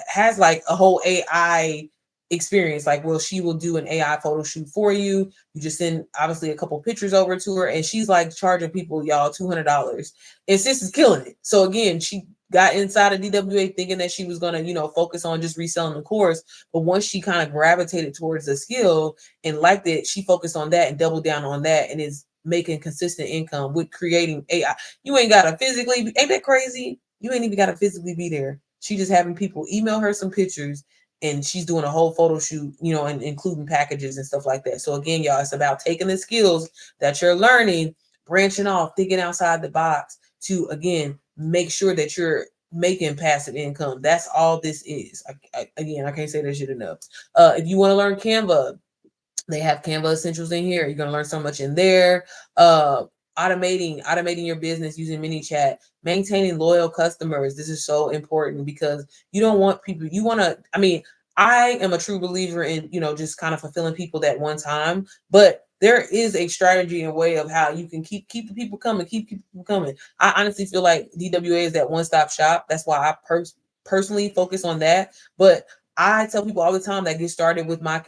has like a whole AI experience. Like, well, she will do an AI photo shoot for you. You just send obviously a couple pictures over to her, and she's like charging people, y'all, $200. And sis is killing it. So again, she got inside of DWA thinking that she was gonna, focus on just reselling the course. But once she kind of gravitated towards the skill and liked it, she focused on that and doubled down on that, and is making consistent income with creating AI. You ain't gotta physically, ain't that crazy? You ain't even gotta physically be there. She just having people email her some pictures, and she's doing a whole photo shoot, and including packages and stuff like that. So again, y'all, it's about taking the skills that you're learning, branching off, thinking outside the box to, again, make sure that you're making passive income. That's all this is. Again, I can't say that shit enough. If you want to learn Canva, they have Canva Essentials in here. You're going to learn so much in there. Automating your business using ManyChat, maintaining loyal customers. This is so important because you don't want people, you want to, I am a true believer in, just kind of fulfilling people that one time, but there is a strategy and way of how you can keep the people coming, keep people coming. I honestly feel like DWA is that one-stop shop. That's why I personally focus on that. But I tell people all the time that get started with my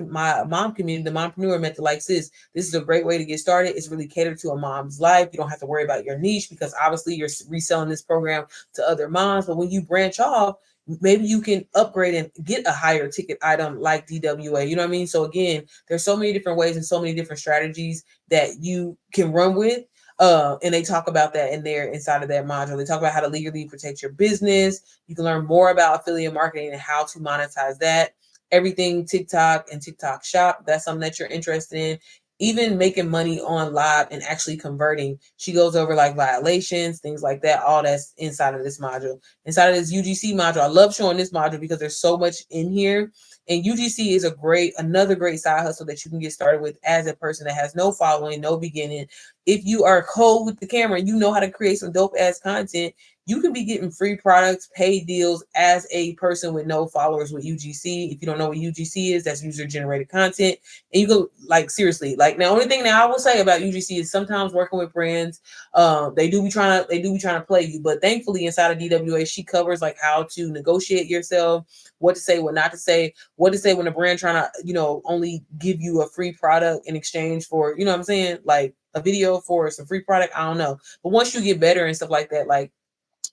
mom community, the mompreneur method, like, sis, this is a great way to get started. It's really catered to a mom's life. You don't have to worry about your niche because obviously you're reselling this program to other moms. But when you branch off, maybe you can upgrade and get a higher ticket item like DWA. You know what I mean? So again, there's so many different ways and so many different strategies that you can run with. And they talk about that in there inside of that module. They talk about how to legally protect your business. You can learn more about affiliate marketing and how to monetize that. Everything TikTok and TikTok shop. That's something that you're interested in. Even making money on live and actually converting. She goes over like violations, things like that. All that's inside of this module. Inside of this UGC module. I love showing this module because there's so much in here. And UGC is another great side hustle that you can get started with as a person that has no following, no beginning. If you are cold with the camera and you know how to create some dope ass content, you can be getting free products, paid deals as a person with no followers with UGC. If you don't know what UGC is, that's user generated content. And you go, like, seriously, like, the only thing that I will say about UGC is sometimes working with brands, they do be trying to play you. But thankfully inside of DWA, she covers like how to negotiate yourself, what to say, what not to say, what to say when a brand trying to, only give you a free product in exchange for, you know what I'm saying? Like a video for some free product. I don't know. But once you get better and stuff like that, like,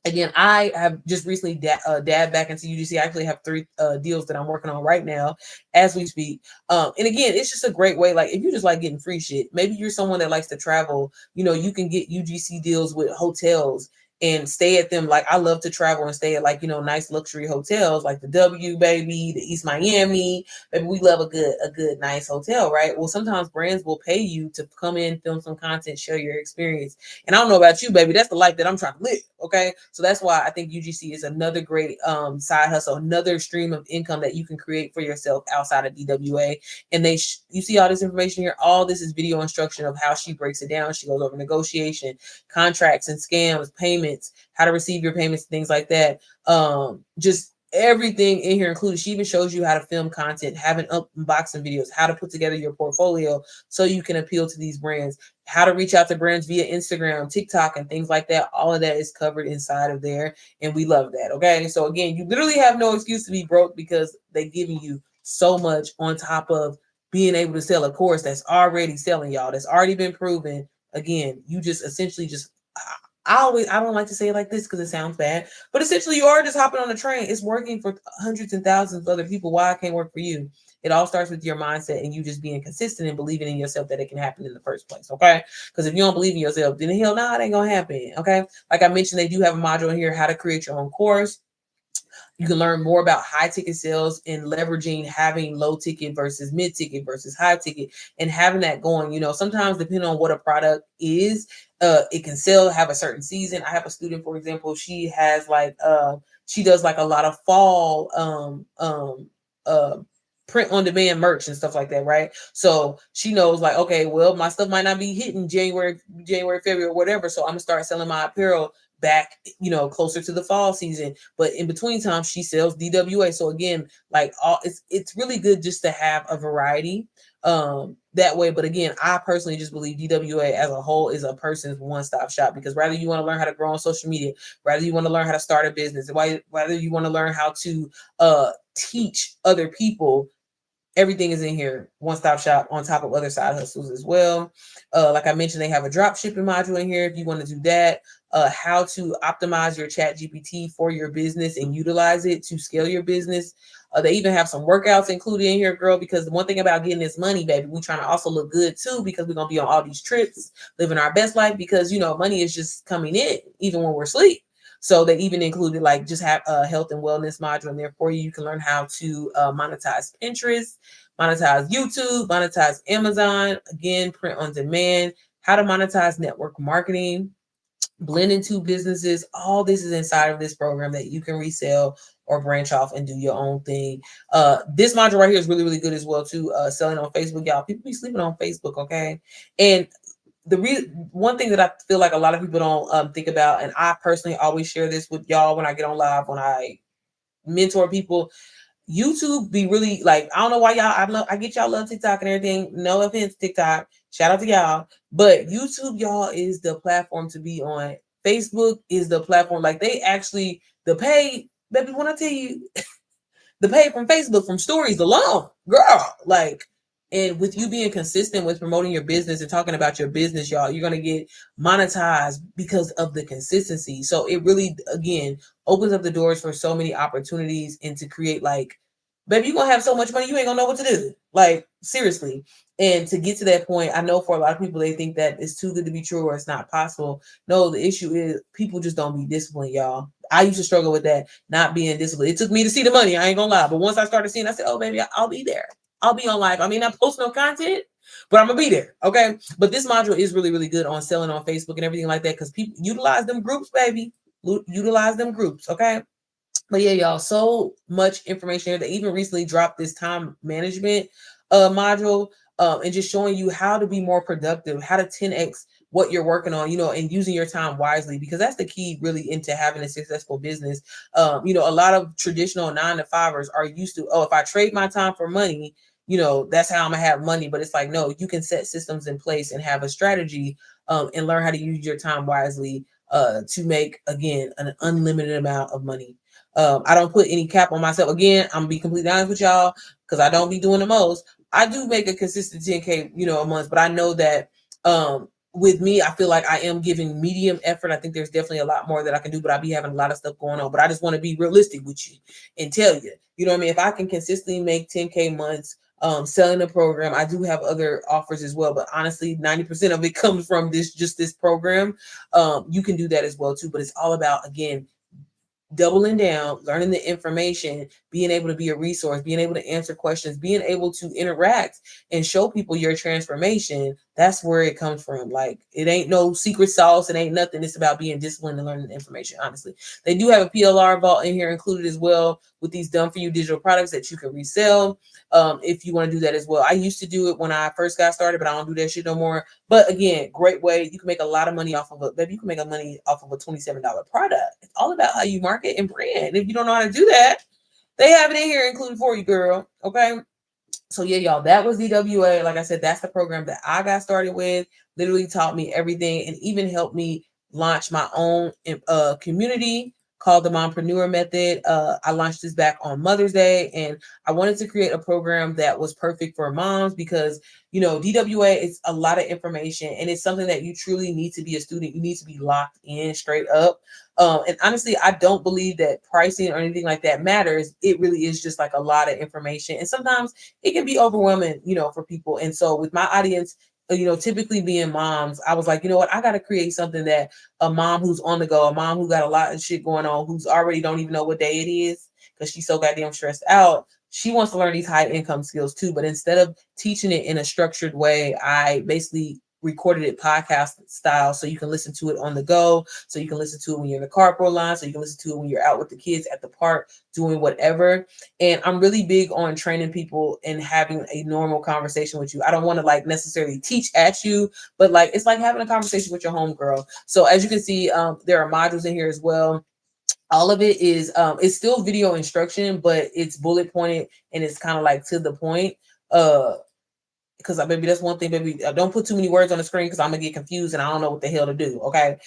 again, I have just recently dabbed back into UGC. I actually have 3 deals that I'm working on right now as we speak. And again, it's just a great way. Like, if you just like getting free shit, maybe you're someone that likes to travel, you can get UGC deals with hotels. and stay at them. Like I love to travel and stay at like, nice luxury hotels like the W, baby, the East Miami. Maybe we love a good nice hotel, right? Well, sometimes brands will pay you to come in, film some content, share your experience. And I don't know about you, baby, that's the life that I'm trying to live. Okay. So that's why I think UGC is another great side hustle, another stream of income that you can create for yourself outside of DWA. And you see all this information here. All this is video instruction of how she breaks it down. She goes over negotiation, contracts and scams, payments, how to receive your payments, things like that. Just everything in here included. She even shows you how to film content, having unboxing videos, how to put together your portfolio so you can appeal to these brands, how to reach out to brands via Instagram, TikTok, and things like that. All of that is covered inside of there, and we love that. Okay, so again, you literally have no excuse to be broke because they're giving you so much on top of being able to sell a course that's already selling, y'all, that's already been proven. Again, you just essentially just I don't like to say it like this because it sounds bad, but essentially you are just hopping on a train. It's working for hundreds and thousands of other people. Why it can't work for you? It all starts with your mindset and you just being consistent and believing in yourself that it can happen in the first place. Okay. Because if you don't believe in yourself, then hell no, it ain't gonna happen. Okay. Like I mentioned, they do have a module in here, how to create your own course. You can learn more about high ticket sales and leveraging having low ticket versus mid ticket versus high ticket and having that going. Sometimes depending on what a product is, it can sell, have a certain season. I have a student, for example, she has she does like a lot of fall uh print on demand merch and stuff like that, right? So she knows like, okay, well, my stuff might not be hitting January, February, or whatever. So I'm gonna start selling my apparel back, closer to the fall season. But in between times, she sells DWA. So again, like it's really good just to have a variety that way. But again, I personally just believe DWA as a whole is a person's one-stop shop, because whether you want to learn how to grow on social media, whether you want to learn how to start a business, whether you want to learn how to teach other people, everything is in here, one-stop shop, on top of other side hustles as well. Like I mentioned, they have a drop shipping module in here if you want to do that. How to optimize your chat GPT for your business and utilize it to scale your business. They even have some workouts included in here, girl, because the one thing about getting this money, baby, we're trying to also look good too, because we're going to be on all these trips, living our best life, because, money is just coming in even when we're asleep. So they even included like just have a health and wellness module in there for you. You can learn how to monetize Pinterest, monetize YouTube, monetize Amazon, again, print on demand, how to monetize network marketing, blend into businesses. All this is inside of this program that you can resell or branch off and do your own thing. This module right here is really, really good as well too. Selling on Facebook, y'all. People be sleeping on Facebook, okay? And one thing that I feel like a lot of people don't think about, and I personally always share this with y'all when I get on live, when I mentor people, YouTube be really like, I don't know why I get y'all love TikTok and everything. No offense, TikTok. Shout out to y'all. But YouTube, y'all, is the platform to be on. Facebook is the platform. Like they actually, the pay, baby, when I tell you, the pay from Facebook from stories alone, girl, like, and with you being consistent with promoting your business and talking about your business, y'all, you're going to get monetized because of the consistency. So it really, again, opens up the doors for so many opportunities and to create like, baby, you're going to have so much money, you ain't going to know what to do. Like, seriously. And to get to that point, I know for a lot of people, they think that it's too good to be true or it's not possible. No, the issue is people just don't be disciplined, y'all. I used to struggle with that, not being disciplined. It took me to see the money, I ain't gonna lie. But once I started seeing, I said, oh, baby, I'll be there. I'll be on live. I mean, I post no content, but I'm gonna be there. Okay. But this module is really, really good on selling on Facebook and everything like that, because people utilize them groups, baby. Utilize them groups. Okay. But yeah, y'all, so much information here. They even recently dropped this time management module, and just showing you how to be more productive, how to 10x what you're working on, and using your time wisely, because that's the key really into having a successful business. A lot of traditional 9-to-5ers are used to, oh, if I trade my time for money, that's how I'm gonna have money. But it's like, no, you can set systems in place and have a strategy, and learn how to use your time wisely to make, again, an unlimited amount of money. I don't put any cap on myself. Again, I'm gonna be completely honest with y'all, because I don't be doing the most. I do make a consistent 10K, a month, but I know that with me, I feel like I am giving medium effort. I think there's definitely a lot more that I can do, but I be having a lot of stuff going on. But I just want to be realistic with you and tell you, you know what I mean? If I can consistently make 10K months, selling the program. I do have other offers as well, but honestly, 90% of it comes from this program. You can do that as well too, but it's all about, again, doubling down, learning the information, being able to be a resource, being able to answer questions, being able to interact and show people your transformation. That's where it comes from. Like, it ain't no secret sauce. It ain't nothing. It's about being disciplined and learning the information, honestly. They do have a PLR vault in here included as well with these done for you digital products that you can resell. If you want to do that as well. I used to do it when I first got started, but I don't do that shit no more. But again, great way. You can make a lot of money off of it. Baby, you can make a money off of a $27 product. It's all about how you market and brand. If you don't know how to do that, they have it in here included for you, girl. Okay. So yeah, y'all, that was DWA. Like I said, that's the program that I got started with. Literally taught me everything and even helped me launch my own community called the Mompreneur Method. I launched this back on Mother's Day, and I wanted to create a program that was perfect for moms because, you know, DWA is a lot of information and it's something that you truly need to be a student. You need to be locked in straight up. And honestly, I don't believe that pricing or anything like that matters. It really is just like a lot of information. And sometimes it can be overwhelming, you know, for people. And so with my audience, you know, typically being moms, I was like, you know what, I got to create something that a mom who's on the go, a mom who got a lot of shit going on, who's already don't even know what day it is because she's so goddamn stressed out. She wants to learn these high income skills too. But instead of teaching it in a structured way, I basically recorded it podcast style so you can listen to it on the go, so you can listen to it when you're in the carpool line, so you can listen to it when you're out with the kids at the park doing whatever. And I'm really big on training people and having a normal conversation with you. I don't want to like necessarily teach at you, but like it's like having a conversation with your homegirl. So as you can see, there are modules in here as well. All of it is it's still video instruction, but it's bullet pointed and it's kind of like to the point. Because baby, that's one thing, baby. Don't put too many words on the screen because I'm gonna get confused and I don't know what the hell to do. Okay.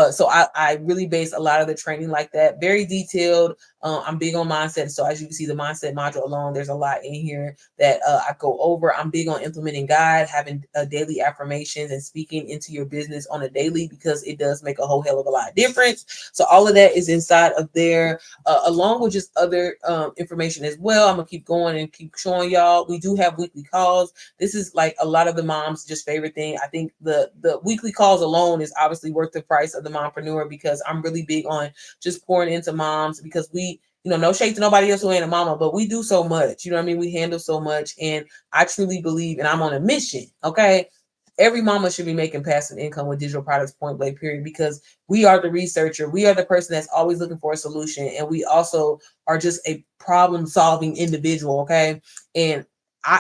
So I really base a lot of the training like that, very detailed. I'm big on mindset. So as you can see, the mindset module alone, there's a lot in here that I go over. I'm big on implementing God, having daily affirmations and speaking into your business on a daily because it does make a whole hell of a lot of difference. So all of that is inside of there, along with just other information as well. I'm gonna keep going and keep showing y'all. We do have weekly calls. This is like a lot of the moms' just favorite thing. I think the weekly calls alone is obviously worth the price of the mompreneur because I'm really big on just pouring into moms because we, you know, no shade to nobody else who ain't a mama, but we do so much. You know what I mean? We handle so much. And I truly believe, and I'm on a mission, okay? Every mama should be making passive income with digital products, point blank, period, because we are the researcher. We are the person that's always looking for a solution. And we also are just a problem solving individual, okay? And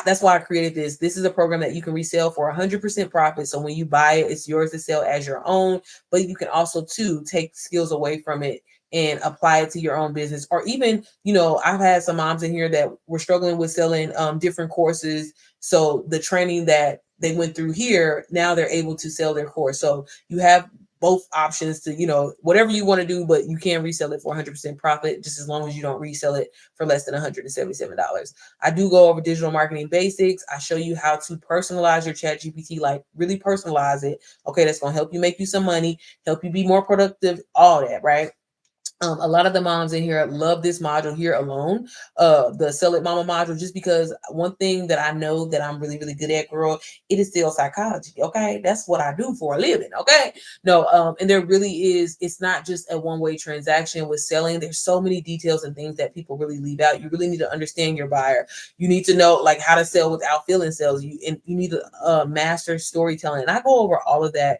that's why I created this. This is a program that you can resell for 100% profit. So when you buy it, it's yours to sell as your own. But you can also too take skills away from it and apply it to your own business. Or even, you know, I've had some moms in here that were struggling with selling different courses. So the training that they went through here, now they're able to sell their course. So you have both options to, you know, whatever you want to do, but you can resell it for 100% profit, just as long as you don't resell it for less than $177. I do go over digital marketing basics. I show you how to personalize your chat GPT, like really personalize it. Okay, that's going to help you make you some money, help you be more productive, all that, right? A lot of the moms in here love this module here alone, the Sell It Mama module, just because one thing that I know that I'm really, really good at, girl, it is still psychology. Okay. That's what I do for a living. Okay. No, and there really is, it's not just a one-way transaction with selling. There's so many details and things that people really leave out. You really need to understand your buyer. You need to know like how to sell without feeling sales. You need to master storytelling. And I go over all of that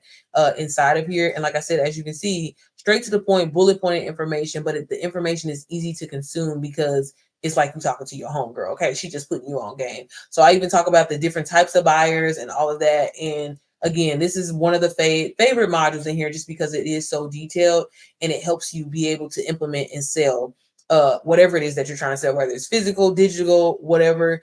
inside of here. And like I said, as you can see, straight to the point, bullet pointed information, but the information is easy to consume because it's like you talking to your homegirl. Okay, she just putting you on game. So I even talk about the different types of buyers and all of that. And again, this is one of the favorite modules in here just because it is so detailed and it helps you be able to implement and sell whatever it is that you're trying to sell, whether it's physical, digital, whatever.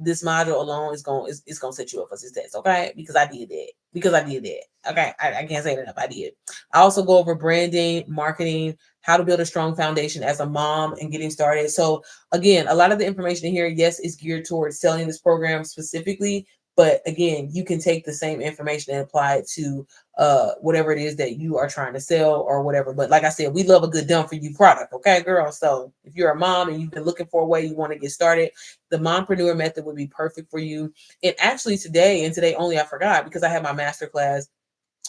This module alone is going to set you up for success. Okay, because I did that. Okay, I can't say that enough. I did. I also go over branding, marketing, how to build a strong foundation as a mom and getting started. So again, a lot of the information here, yes, is geared towards selling this program specifically, But again, you can take the same information and apply it to whatever it is that you are trying to sell or whatever. But like I said, we love a good done for you product, okay, girl? So if you're a mom and you've been looking for a way you want to get started, the mompreneur method would be perfect for you. And actually today, and today only, I forgot because I had my master class.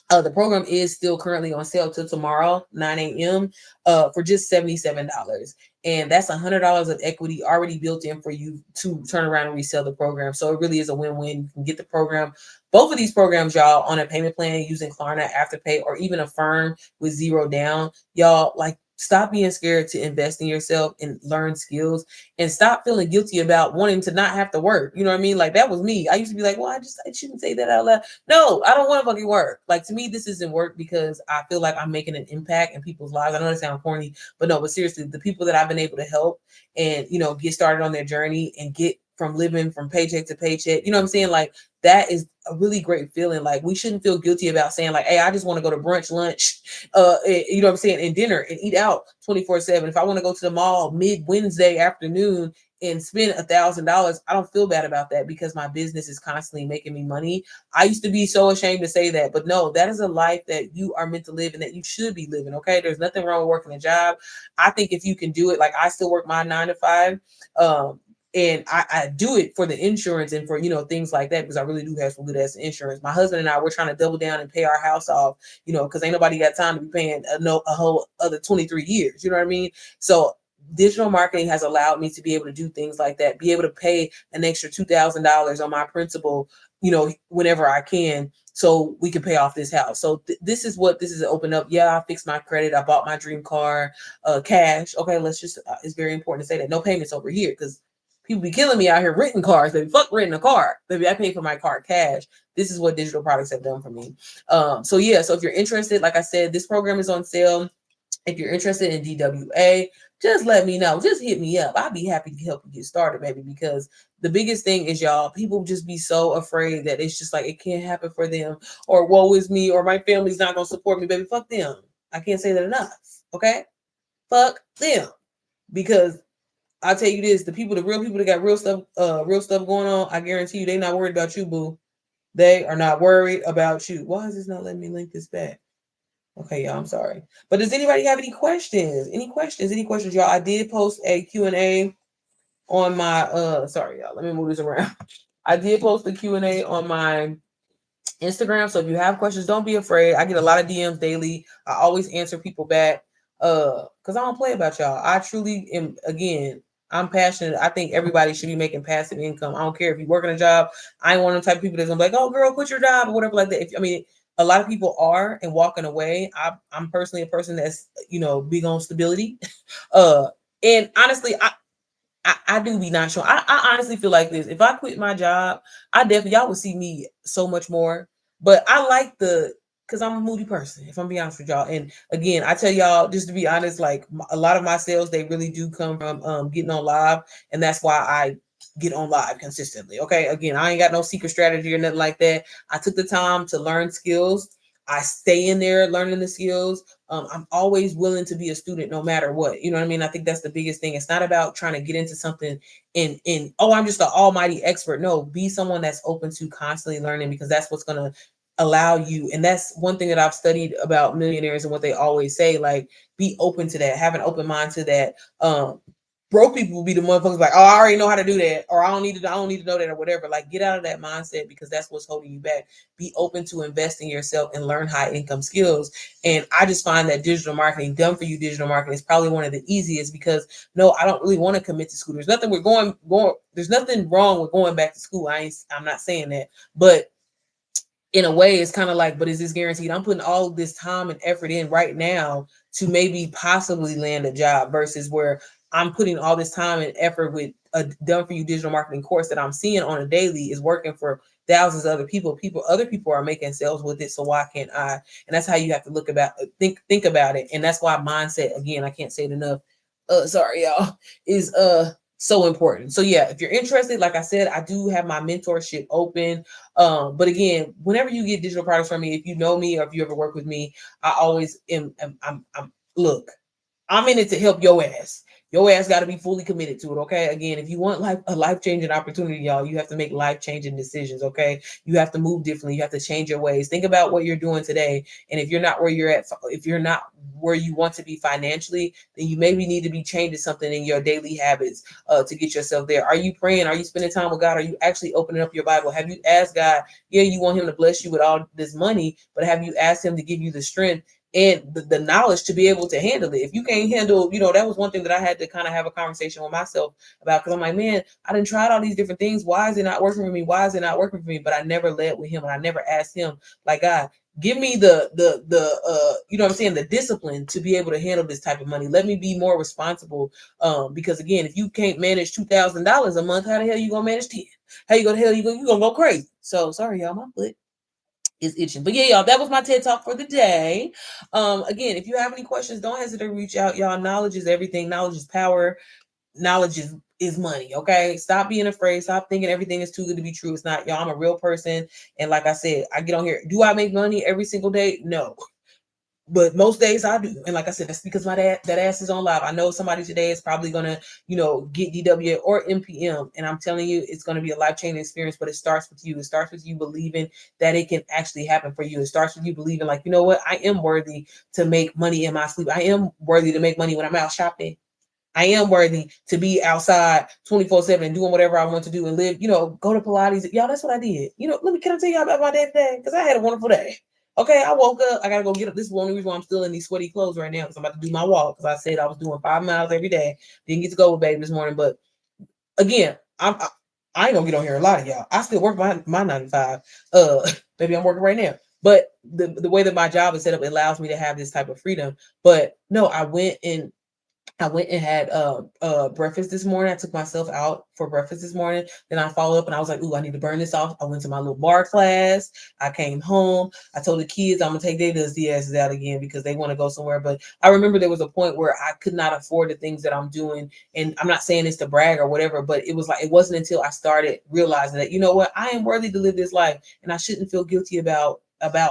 The program is still currently on sale till tomorrow, 9 a.m. For just $77. And that's $100 of equity already built in for you to turn around and resell the program. So it really is a win-win. You can get the program, both of these programs, y'all, on a payment plan using Klarna Afterpay or even Affirm with zero down. Y'all, like, stop being scared to invest in yourself and learn skills, and stop feeling guilty about wanting to not have to work. You know what I mean? Like, that was me. I used to be like, well, I shouldn't say that out loud. No, I don't want to fucking work. Like, to me, this isn't work because I feel like I'm making an impact in people's lives. I know that sounds corny, but no, but seriously, the people that I've been able to help and, get started on their journey and get from living from paycheck to paycheck, you know what I'm saying? Like, that is a really great feeling. Like, we shouldn't feel guilty about saying like, hey, I just want to go to brunch, lunch, you know what I'm saying, and dinner and eat out 24/7. If I want to go to the mall mid Wednesday afternoon and spend $1,000, I don't feel bad about that because my business is constantly making me money. I used to be so ashamed to say that, but no, that is a life that you are meant to live and that you should be living. Okay. There's nothing wrong with working a job. I think if you can do it, like I still work my 9 to 5. And I do it for the insurance and for, things like that, because I really do have some good ass insurance. My husband and I, we're trying to double down and pay our house off, because ain't nobody got time to be paying a whole other 23 years. You know what I mean? So digital marketing has allowed me to be able to do things like that, be able to pay an extra $2,000 on my principal, whenever I can, so we can pay off this house. So this is what this is open up. Yeah, I fixed my credit. I bought my dream car, cash. Okay, it's very important to say that no payments over here, because people be killing me out here renting cars. Baby, fuck renting a car. Baby, I pay for my car cash. This is what digital products have done for me. So yeah, so if you're interested, like I said, this program is on sale. If you're interested in DWA, just let me know. Just hit me up. I'll be happy to help you get started, baby, because the biggest thing is, y'all, people just be so afraid that it's just like it can't happen for them, or woe is me, or my family's not going to support me, baby. Fuck them. I can't say that enough. Okay? Fuck them. Because I'll tell you this, the real people that got real stuff going on, I guarantee you they not worried about you, boo. They are not worried about you. Why is this not letting me link this back? Okay, y'all, I'm sorry. But does anybody have any questions? Any questions, y'all? I did post a Q&A on my sorry, y'all. Let me move this around. I did post the Q&A on my Instagram. So if you have questions, don't be afraid. I get a lot of DMs daily. I always answer people back. Because I don't play about y'all. I truly am, again, I'm passionate. I think everybody should be making passive income. I don't care if you're working a job. I ain't one of the type of people that's gonna be like, oh girl, quit your job or whatever like that. A lot of people are and walking away. I'm personally a person that's, big on stability. Uh and honestly, I do be not sure. I honestly feel like this. If I quit my job, I definitely, y'all would see me so much more. But I like because I'm a moody person, if I'm being honest with y'all. And again, I tell y'all, just to be honest, like a lot of my sales, they really do come from getting on live. And that's why I get on live consistently. Okay. Again, I ain't got no secret strategy or nothing like that. I took the time to learn skills. I stay in there learning the skills. I'm always willing to be a student no matter what. You know what I mean? I think that's the biggest thing. It's not about trying to get into something in oh, I'm just the almighty expert. No, be someone that's open to constantly learning, because that's what's going to allow you. And that's one thing that I've studied about millionaires and what they always say, like, be open to that, have an open mind to that. Broke people will be the motherfuckers like, oh, I already know how to do that, or I don't need to know that, or whatever. Like, get out of that mindset, because that's what's holding you back. Be open to invest in yourself and learn high income skills. And I just find that digital marketing, done for you digital marketing, is probably one of the easiest, because no, I don't really want to commit to school. There's nothing there's nothing wrong with going back to school. I'm not saying that, but in a way, it's kind of like, but is this guaranteed? I'm putting all this time and effort in right now to maybe possibly land a job, versus where I'm putting all this time and effort with a done for you digital marketing course that I'm seeing on a daily is working for thousands of other people. Other people are making sales with it. So why can't I? And that's how you have to think about it. And that's why mindset, again, I can't say it enough. Sorry, y'all, is so important. So yeah, if you're interested, like I said, I do have my mentorship open. But again, whenever you get digital products from me, if you know me or if you ever work with me, I always am look, I'm in it to help your ass. Your ass got to be fully committed to it. Okay. Again, if you want a life-changing opportunity, y'all, you have to make life-changing decisions. Okay. You have to move differently. You have to change your ways. Think about what you're doing today. And if you're not where you're at, if you're not where you want to be financially, then you maybe need to be changing something in your daily habits to get yourself there. Are you praying? Are you spending time with God? Are you actually opening up your Bible? Have you asked God, yeah, you want him to bless you with all this money, but have you asked him to give you the strength and the knowledge to be able to handle it? If you can't handle, that was one thing that I had to kind of have a conversation with myself about, because I'm like, man, I done tried all these different things. Why is it not working for me? Why is it not working for me? But I never led with him, and I never asked him, like, God, give me the you know what I'm saying, the discipline to be able to handle this type of money. Let me be more responsible. Because again, if you can't manage $2,000 a month, how the hell you gonna manage 10? How you gonna go crazy? So sorry, y'all, my foot is itching. But yeah, y'all, that was my TED Talk for the day. Again, if you have any questions, don't hesitate to reach out. Y'all, knowledge is everything. Knowledge is power. Knowledge is money. Okay. Stop being afraid. Stop thinking everything is too good to be true. It's not. Y'all, I'm a real person. And like I said, I get on here. Do I make money every single day? No. But most days I do. And like I said, that's because my that ass is on live. I know somebody today is probably gonna, get DW or MPM. And I'm telling you, it's gonna be a life-changing experience, but it starts with you. It starts with you believing that it can actually happen for you. It starts with you believing, like, you know what, I am worthy to make money in my sleep. I am worthy to make money when I'm out shopping. I am worthy to be outside 24/7 and doing whatever I want to do and live, go to Pilates. Y'all, that's what I did. Can I tell y'all about my day today? Because I had a wonderful day. Okay, I woke up. I got to go get up. This is one reason why I'm still in these sweaty clothes right now, because I'm about to do my walk, because I said I was doing 5 miles every day. Didn't get to go with baby this morning. But again, I ain't going to get on here a lot of y'all. I still work my 9 to 5. Maybe I'm working right now. But the way that my job is set up, it allows me to have this type of freedom. But no, I went and had breakfast this morning. I took myself out for breakfast this morning. Then I followed up and I was like, ooh, I need to burn this off. I went to my little bar class. I came home. I told the kids I'm gonna take their dusty asses out again because they want to go somewhere. But I remember there was a point where I could not afford the things that I'm doing. And I'm not saying this to brag or whatever, but it was like, it wasn't until I started realizing that, you know what, I am worthy to live this life, and I shouldn't feel guilty about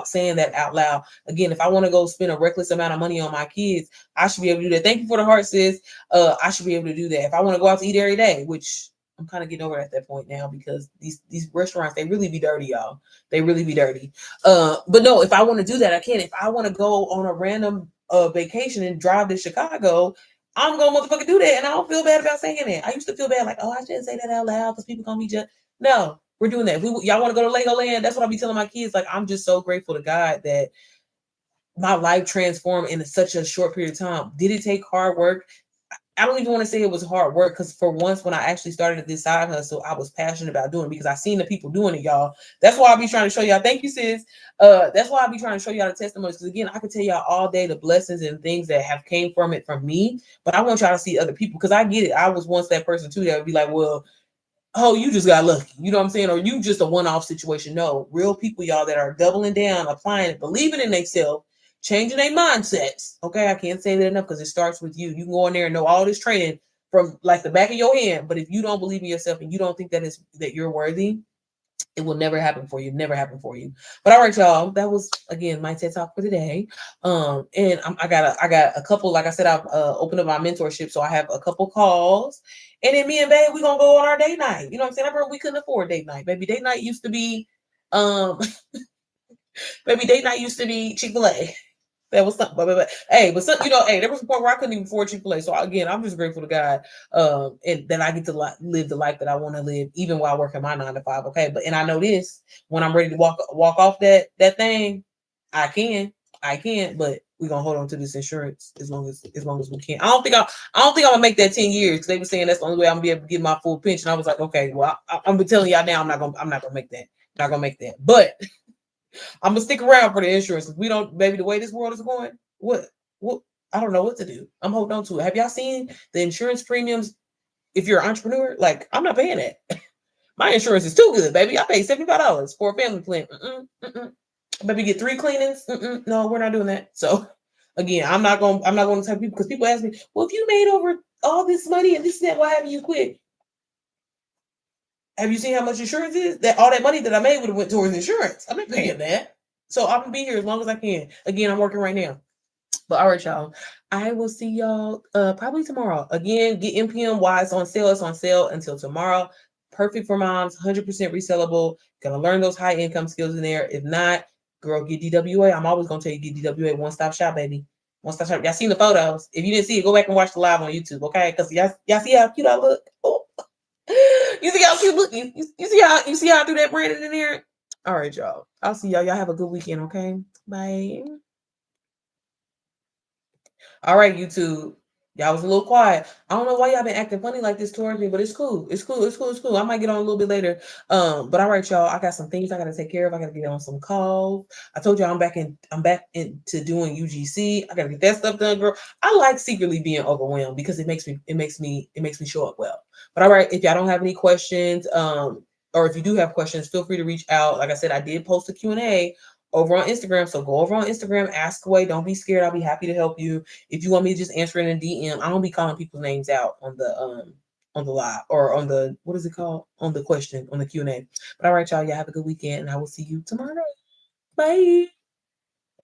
saying that out loud. Again, if I want to go spend a reckless amount of money on my kids, I should be able to do that. Thank you for the heart, sis. I should be able to do that. If I want to go out to eat every day, which I'm kind of getting over at that point now, because these restaurants, they really be dirty, y'all. They really be dirty. But no, if I want to do that, I can. If I want to go on a random vacation and drive to Chicago, I'm gonna motherfucking do that, and I don't feel bad about saying it. I used to feel bad, like, oh, I shouldn't say that out loud because people gonna be just. No, we're doing that. Y'all want to go to Legoland? That's what I be telling my kids. Like, I'm just so grateful to God that my life transformed in such a short period of time. Did it take hard work? I don't even want to say it was hard work, because for once, when I actually started this side hustle, I was passionate about doing it because I seen the people doing it, y'all. That's why I be trying to show y'all. Thank you, sis. That's why I be trying to show y'all the testimonies, because again, I could tell y'all all day the blessings and things that have came from it from me, but I want y'all to see other people, because I get it. I was once that person too that would be like, well, oh, you just got lucky. You know what I'm saying? Or you just a one-off situation. No, real people, y'all, that are doubling down, applying it, believing in themselves, changing their mindsets. Okay, I can't say that enough, because it starts with you. You can go in there and know all this training from like the back of your hand, but if you don't believe in yourself and you don't think that you're worthy, it will never happen for you. Never happen for you. But all right, y'all. That was again my TED Talk for today. And I got a couple. Like I said, I've opened up my mentorship, so I have a couple calls. And then me and Babe, we gonna go on our date night. You know what I'm saying? I remember we couldn't afford date night. Baby, date night used to be, baby, date night used to be Chick-fil-A. That was something. But hey, but some, hey, there was a point where I couldn't even afford Chick-fil-A. So again, I'm just grateful to God, and that I get to live the life that I want to live, even while working my 9 to 5. Okay, but I know this: when I'm ready to walk off that thing, I can. But we're gonna hold on to this insurance as long as we can. I don't think I'm gonna make that 10 years, because they were saying that's the only way I'm gonna be able to get my full pension. I was like, okay, well, I'm telling y'all now, I'm not gonna make that. Not gonna make that, but I'm gonna stick around for the insurance. We don't, baby, the way this world is going, what I don't know what to do. I'm holding on to it. Have y'all seen the insurance premiums? If you're an entrepreneur, like, I'm not paying that. My insurance is too good, baby. I pay $75 for a family plan. Baby, get 3 cleanings. No, we're not doing that. So again, I'm not gonna tell people, because people ask me, well, if you made over all this money and this and that, why haven't you quit? Have you seen how much insurance is? That all that money that I made would have went towards insurance. I'm not paying that. So I'm gonna be here as long as I can. Again, I'm working right now. But all right, y'all. I will see y'all probably tomorrow. Again, get NPM while it's on sale. It's on sale until tomorrow. Perfect for moms, 100% resellable. Gonna learn those high income skills in there. If not, girl, get DWA. I'm always gonna tell you get DWA, one stop shop, baby. One stop shop. Y'all seen the photos. If you didn't see it, go back and watch the live on YouTube, okay? Because y'all see how cute I look. Oh. You see how cute look. You see how I do that branding in there. All right, y'all. I'll see y'all. Y'all have a good weekend, okay? Bye. All right, YouTube. Y'all was a little quiet. I don't know why y'all been acting funny like this towards me, but it's cool. It's cool. It's cool. It's cool. I might get on a little bit later. But all right, y'all. I got some things I gotta take care of. I gotta get on some calls. I told y'all I'm back into doing UGC. I gotta get that stuff done, girl. I like secretly being overwhelmed because it makes me show up well. But all right, if y'all don't have any questions, or if you do have questions, feel free to reach out. Like I said, I did post a Q&A over on Instagram. So go over on Instagram, ask away. Don't be scared. I'll be happy to help you. If you want me to just answer it in a DM, I don't be calling people's names out on the live or on the what is it called? On the question, on the Q&A. But all right, y'all have a good weekend and I will see you tomorrow. Bye.